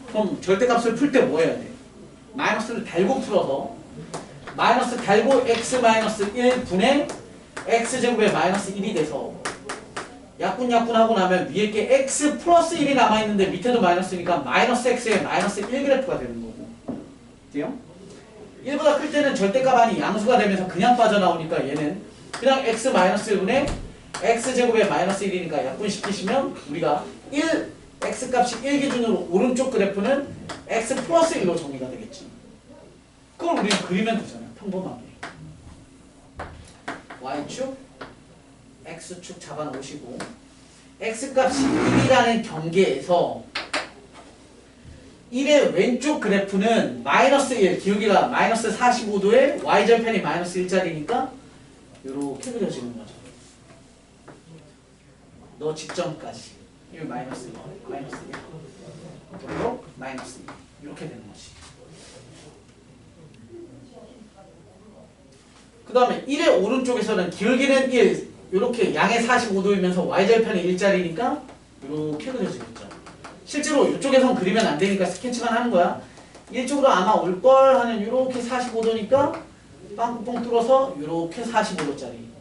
그럼 절대값을 풀 때 뭐 해야 돼? 마이너스를 달고 풀어서 마이너스 달고 x 마이너스 1 분의 x제곱에 마이너스 1이 돼서 약분 하고 나면 위에 게 x 플러스 1이 남아있는데 밑에도 마이너스니까 마이너스 x에 마이너스 1 그래프가 되는 거고. 돼요? 1보다 클 때는 절대값 아니 양수가 되면서 그냥 빠져나오니까 얘는 그냥 x 마이너스 1분의 x제곱에 마이너스 1이니까 약분시키시면 우리가 1, x값이 1 기준으로 오른쪽 그래프는 x 플러스 1로 정리가 되겠지. 그걸 우리는 그리면 되잖아. 평범하게. y축, x축 잡아놓으시고 x값이 1이라는 경계에서 1의 왼쪽 그래프는 마이너스 1, 기울기가 마이너스 45도에 y절편이 마이너스 1짜리니까 이렇게 그려지는 거죠. 너 직전까지 이 마이너스 1, 마이너스 1, 그리고 마이너스 1 이렇게 되는 거지. 그 다음에 1의 오른쪽에서는 기울기는 1, 이렇게 양의 45도이면서 y절편이 1짜리니까 이렇게 그려지겠죠. 실제로 이쪽에선 그리면 안 되니까 스케치만 하는 거야. 이쪽으로 아마 올걸 하는 이렇게 45도니까 빵꾸뻥 뚫어서 이렇게 45도짜리.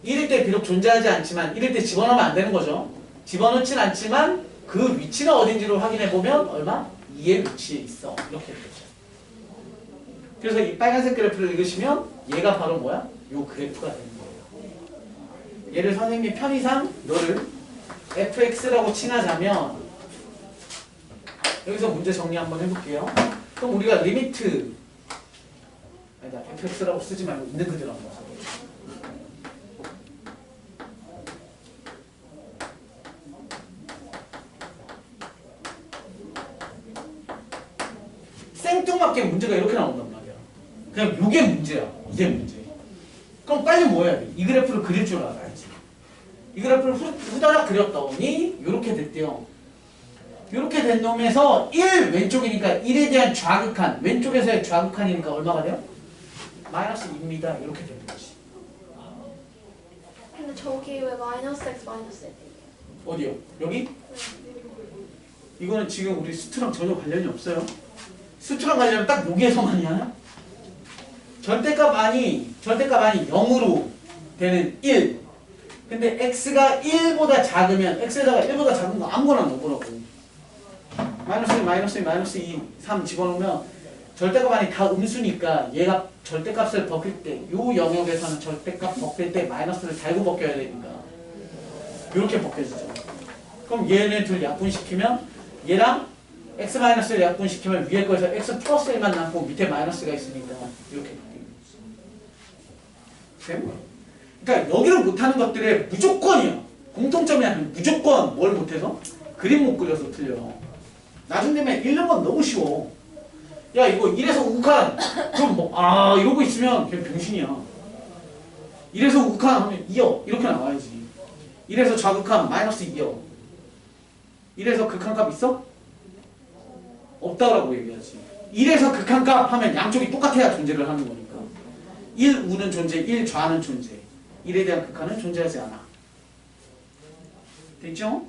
1일 때 비록 존재하지 않지만 1일 때 집어넣으면 안 되는 거죠. 집어넣진 않지만 그 위치가 어딘지를 확인해보면 얼마? 2의 위치에 있어. 이렇게 되죠. 그래서 이 빨간색 그래프를 읽으시면 얘가 바로 뭐야? 요 그래프가 되는 거예요. 얘를 선생님이 편의상 너를 fx라고 칭하자면 여기서 문제 정리 한번 해볼게요. 그럼 우리가 리미트 아니다 fx라고 쓰지 말고 있는 그대로 한번 써볼게요. 생뚱맞게 문제가 이렇게 나온단 말이야. 그냥 요게 문제야. 이게 문제. 그럼 빨리 뭐 해야 돼? 이 그래프를 그릴 줄 알아야지. 이 그래프를 후다닥 그렸더니 이렇게 됐대요. 이렇게 된 놈에서 1 왼쪽이니까 1에 대한 좌극한 왼쪽에서의 좌극한이니까 얼마가 돼요? 마이너스 2입니다. 이렇게 되는 거지. 근데 저기 왜 마이너스 x 마이너스 1이에요? 어디요? 여기? 이거는 지금 우리 수트랑 전혀 관련이 없어요. 수트랑 관련은 딱 여기에서만이 하나? 절대값 아니 0으로 되는 1. 근데 x가 1보다 작으면 x에다가 1보다 작은 거 아무거나 넣어보라고. 마이너스 1, 마이너스 1, 마이너스 2, 3 집어넣으면 절대값 아니 다 음수니까 얘가 절대값을 벗길 때 요 영역에서는 절대값 벗길 때 마이너스를 달고 벗겨야 되니까 이렇게 벗겨지죠. 그럼 얘네 둘 약분시키면 얘랑 x-를 약분시키면 위에 거에서 x 플러스 1만 남고 밑에 마이너스가 있으니까 이렇게 바뀌는 거지. 그러니까 여기를 못하는 것들의 무조건이야. 공통점이 아니라 무조건 뭘 못해서? 그림 못 그려서 틀려. 나중 되면 읽는 건 너무 쉬워. 야 이거 1에서 우극한 그럼 뭐 이러고 있으면 그냥 병신이야. 1에서 우극한 하면 2요 이렇게 나와야지. 1에서 좌극한 마이너스 2요. 1에서 극한값 있어? 없다라고 얘기하지. 1에서 극한값 하면 양쪽이 똑같아야 존재를 하는 거니까. 1 우는 존재, 1 좌는 존재. 1에 대한 극한은 존재하지 않아. 됐죠?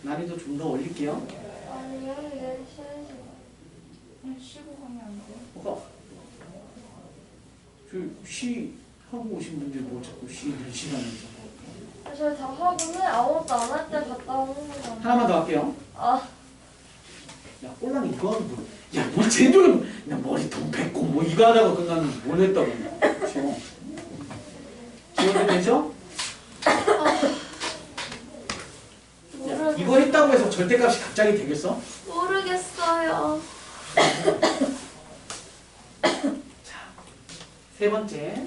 난이도 좀 더 올릴게요. 아니요, 얘 쉬지. 그냥 쉬고 가면 안 돼요? 뭐가? 쉬 하고 오신 분들 뭐 자꾸 쉬는 시간에서. 저희 다 하고는 아무것도 안 할 때 갔다 오는 거잖아요. 하나만 더 할게요. 아, 야 꼴랑 이거 하고 뭐, 야뭐 제대로 그냥 머리 돈 뱉고 뭐 이거 하다가 끝나는 뭘 했다고 지금 지워도 되죠? 야 이거 했다고 해서 절대값이 갑자기 되겠어? 모르겠어요. 자, 세 번째.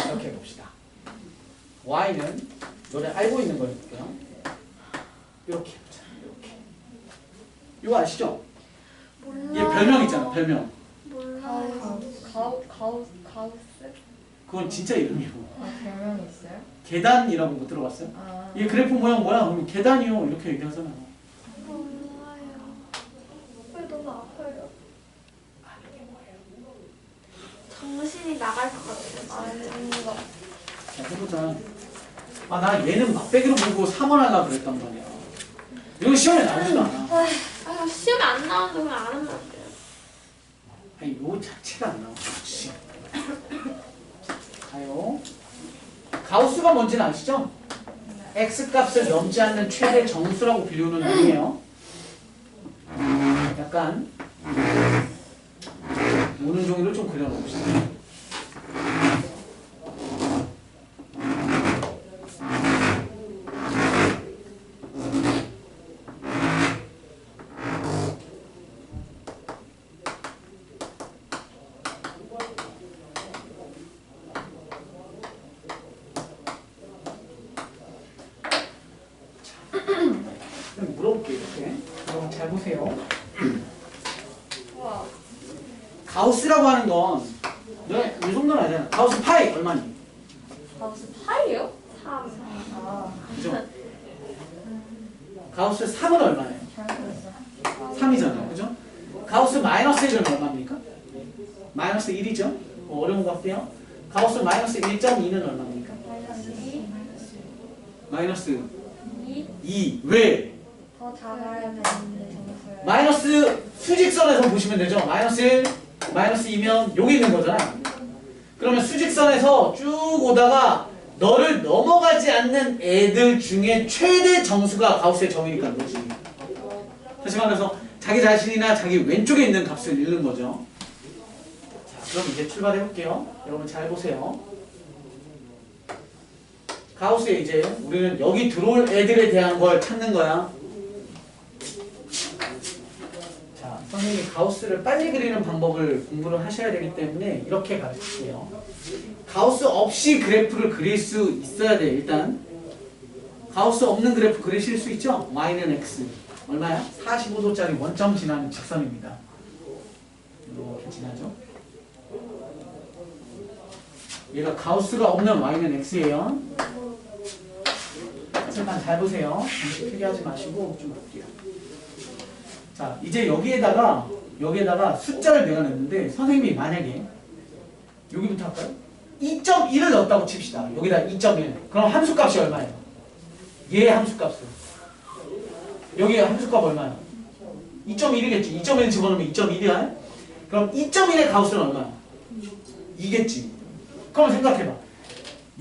이렇게 해봅시다. y는 너네 알고 있는 거니까요. 이렇게 해보자. 이렇게. 이거 아시죠? 몰라요. 얘 별명 있잖아. 별명. 몰라요. 가우스? 그건 진짜 이름이고. 별명이 있어요? 계단이라고 못 들어봤어요? 얘 그래프 모양 뭐야? 그럼 계단이요. 이렇게 얘기하잖아. 몰라요. 왜 너무 아파요? 뭔가 자, 해보자. 아, 나 얘는 맛배기로 보고 3원 하려고 그랬단 말이야. 이거 시험에 나오지도 않아. 아, 시험에 안 나오는데 그냥 안 하면 안 돼요. 아니, 요 자체가 안 나와. 씨. 가요. 가우스가 뭔지는 아시죠? x값을 넘지 않는 최대 정수라고 비우는 놈이에요. 약간 오는 종이로 좀 그려놓읍시다. 그럼 물어볼게요. 이렇게. 여러분 잘 보세요. 와 가우스라고 하는 건 너네 이 정도는 알잖아. 가우스 파이 얼마니? 가우스 파이요? 3. 아 그죠? 가우스 3은 얼마예요? 잘못했어 3이잖아요. 그죠? 가우스 마이너스 1은 얼마입니까? 마이너스 1이죠? 어려운 것 같아요. 가우스 마이너스 1.2는 얼마입니까? 마이너스 2 마이너스 2 2. 왜? 더 작아야 되는데 점수를 마이너스 수직선에서 보시면 되죠. 마이너스 1, 마이너스 2면 여기 있는 거잖아. 그러면 수직선에서 쭉 오다가 너를 넘어가지 않는 애들 중에 최대 정수가 가우스의 정의니까 그거지. 다시 말해서 자기 자신이나 자기 왼쪽에 있는 값을 잃는 거죠. 자, 그럼 이제 출발해 볼게요. 여러분 잘 보세요. 가우스에 이제 우리는 여기 들어올 애들에 대한 걸 찾는 거야. 자, 선생님이 가우스를 빨리 그리는 방법을 공부를 하셔야 되기 때문에 이렇게 가르칠게요. 가우스 없이 그래프를 그릴 수 있어야 돼. 일단 가우스 없는 그래프 그리실 수 있죠? y는 x 얼마야? 45도짜리 원점 지나는 직선입니다. 이렇게 지나죠. 얘가 가우스가 없는 y는 x예요. 잠깐 잘 보세요. 잠시 필기하지 마시고 좀 볼게요. 자, 이제 여기에다가 숫자를 내가 냈는데 선생님이 만약에 여기부터 할까요? 2.1을 넣었다고 칩시다. 여기다 2.1. 그럼 함수값이 얼마예요? 얘 함수값은 여기 함수값 얼마야? 2.1이겠지. 2.1 집어넣으면 2.1이야. 그럼 2.1의 가우스는 얼마야? 2겠지. 그럼 생각해봐.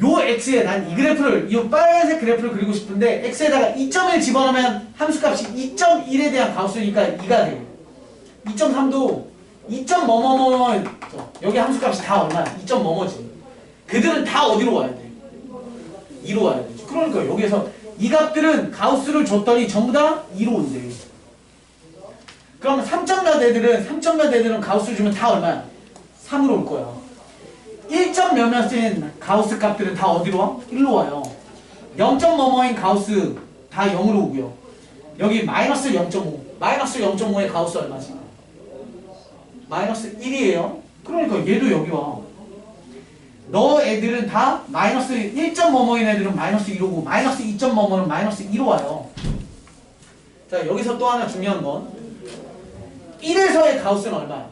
요 x에 난 이 그래프를, 이 빨간색 그래프를 그리고 싶은데 x에다가 2.1 집어넣으면 함수값이 2.1에 대한 가우스니까 2가 돼. 2.3도 2. 뭐뭐뭐 여기 함수값이 다 얼마야? 2. 뭐뭐지. 그들은 다 어디로 와야 돼? 2로 와야 되지. 그러니까 여기에서 이 값들은 가우스를 줬더니 전부 다 2로 온대. 그럼 3점 몇 애들은 가우스 주면 다 얼마야? 3으로 올 거야. 1점 몇몇인 가우스 값들은 다 어디로 와? 1로 와요. 0점 뭐뭐인 가우스 다 0으로 오고요. 여기 마이너스 0.5. 마이너스 0.5의 가우스 얼마지? 마이너스 1이에요. 그러니까 얘도 여기 와. 너 애들은 다 마이너스 1점 뭐뭐인 애들은 마이너스 1오고 마이너스 2점 뭐뭐는 마이너스 1로 와요. 자, 여기서 또 하나 중요한 건 1에서의 가우스는 얼마야?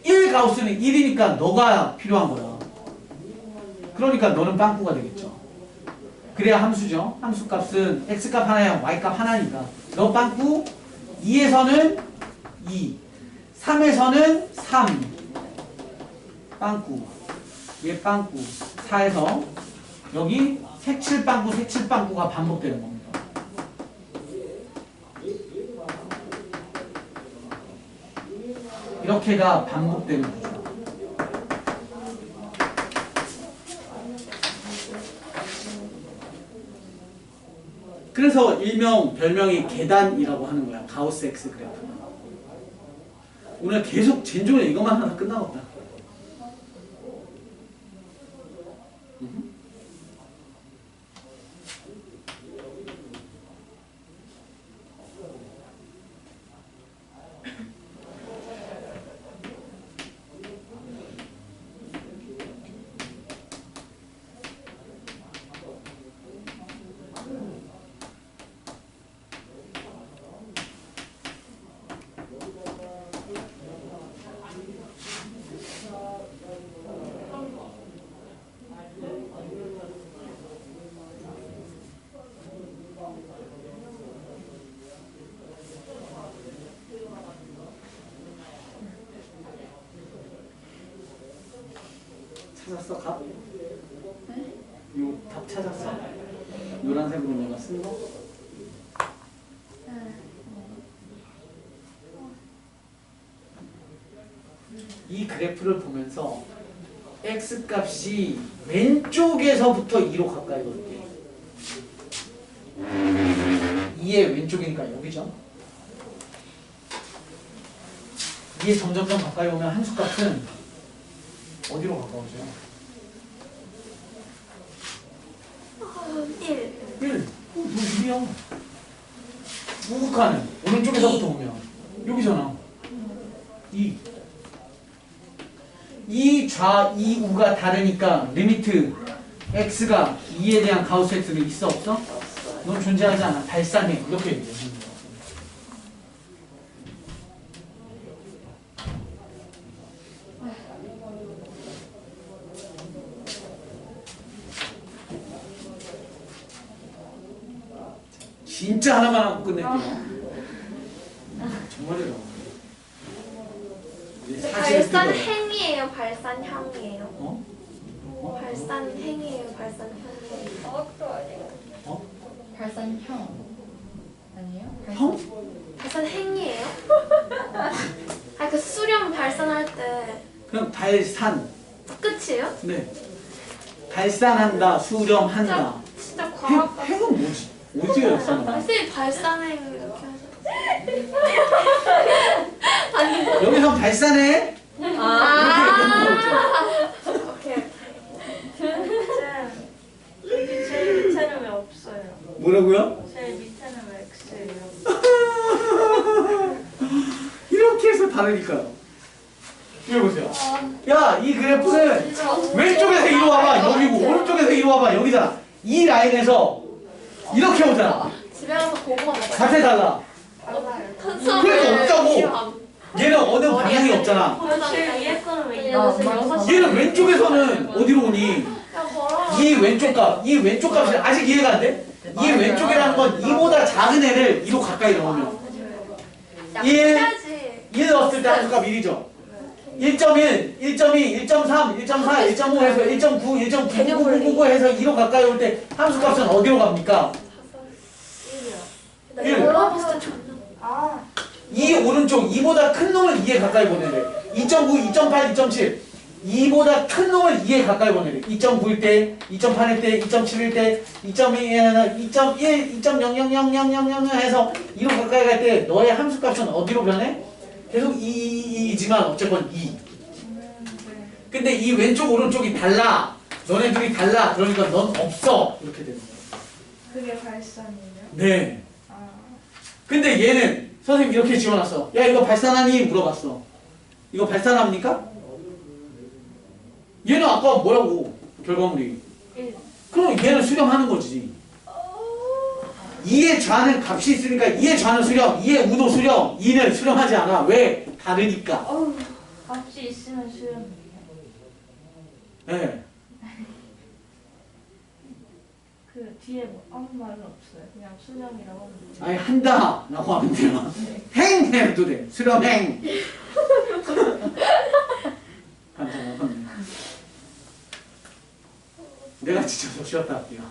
1 가우스는 1이니까 너가 필요한 거야. 그러니까 너는 빵꾸가 되겠죠. 그래야 함수죠. 함수값은 x값 하나야 y값 하나니까 너 빵꾸. 2에서는 2 3에서는 3 빵꾸. 얘 빵꾸. 4에서 여기 색칠빵꾸가 반복되는 겁니다. 이렇게가 반복되는 거죠. 그래서 일명 별명이 계단이라고 하는 거야. 가우스 X 그래프. 오늘 계속 젠종에 이것만 하나 끝나겠다. 찾았어 값? 요 답 찾았어? 노란색으로 내가 쓴 거? 이 그래프를 보면서 x 값이 왼쪽에서부터 2로 가까이 걸게. 2의 왼쪽이니까 여기죠. 2에 점점점 가까이 오면 함수 값은 어디로 가까워져요? 1. 1. 뭐 1이야. 우극하는 오른쪽에서부터 오면 여기잖아. 2. 이 좌, 이 우가 다르니까 리미트 x가 2에 대한 가우스 x는 있어 없어? 없어요. 넌 존재하지 않아. 발산해. 이렇게 얘기해. 진짜 하나만 하고 끝낼게요. 정말이에요. 이제 사실을 발산 뜯어요. 행이에요, 발산형이에요. 어? 발산 행이에요, 발산 형이에요. 과학도 아니고. 어? 발산형 아니에요? 형? 발산 행이에요? 아, 그 수렴 발산할 때 그냥 발산. 끝이에요? 네. 발산한다, 수렴한다. 진짜 과학 같아. 행은 뭐지? 어디에 발산한다? 선생님 발산행 이렇게 하셨어. 여기서 발산해? 오케이. 제일 밑에는 왜 없어요? 뭐라고요? 제일 밑에는 왜 X예요? 이렇게 해서 다르니까요. 이거 보세요. 야, 이 그래프는 왼쪽에서 이리 와봐, 여기고, 오른쪽에서 이리 와봐, 여기잖아. 이 라인에서 이렇게 오잖아. 집에 가서 고구마 먹어요. 자세 달라. 그래서 없다고. 얘는 어느 방향이 없잖아. 제일 위에 거는 왜 나 이거? 엄마가 얘는 왼쪽에서는 어디로 오니? 야, 걸어. 이 왼쪽 값, 이 왼쪽 값이 아직 이해가 안 돼? 이 왼쪽이라는 건 이보다 작은 애를 2로 가까이 넣으면 야, 일. 해야지. 1 넣었을 때 함수값 1이죠. 1.1, 1.2, 1.3, 1.4, 1.5 해서 1.9, 1.99999 해서 2로 가까이 올 때 함수값은 어디로 갑니까? 나 일. 열어봤을 때 존나. 아, 이 오른쪽 2보다 큰 놈을 2에 가까이 보내래. 2.9, 2.8, 2.7 2보다 큰 놈을 2에 가까이 보내래. 2.9일 때, 2.8일 때, 2.7일 때, 2.2, 2.1, 2.0000000 해서 2로 가까이 갈 때 너의 함수값은 어디로 변해? 계속 2이지만 어쨌건 2. 근데 이 왼쪽 오른쪽이 달라. 너네들이 달라. 그러니까 넌 없어. 이렇게 되는 거야. 그게 발산이에요? 네. 아, 근데 얘는 선생님 이렇게 지어놨어. 야 이거 발산하니? 물어봤어. 이거 발산합니까? 얘는 아까 뭐라고 결과물이? 1. 그럼 얘는 수렴하는 거지. 2의 좌는 값이 있으니까 2의 좌는 수렴, 2의 우도 수렴, 2는 수렴하지 않아. 왜? 다르니까. 어우, 값이 있으면 수렴이에요. 네. 그 뒤에 뭐 아무 말은 없어요. 그냥 수렴이라고 하면 돼요. 아니 한다 라고 하면 돼요. 행 해도 돼. 수렴행. 한참 내가 지쳐서 쉬었다 할게요.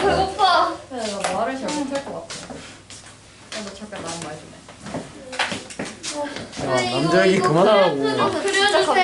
배고파. 내가 말을 잘 못할 것 같아. 너 잠깐 나랑 말 좀 해. 아, 남자 얘기 그만하라고. 그려주세요.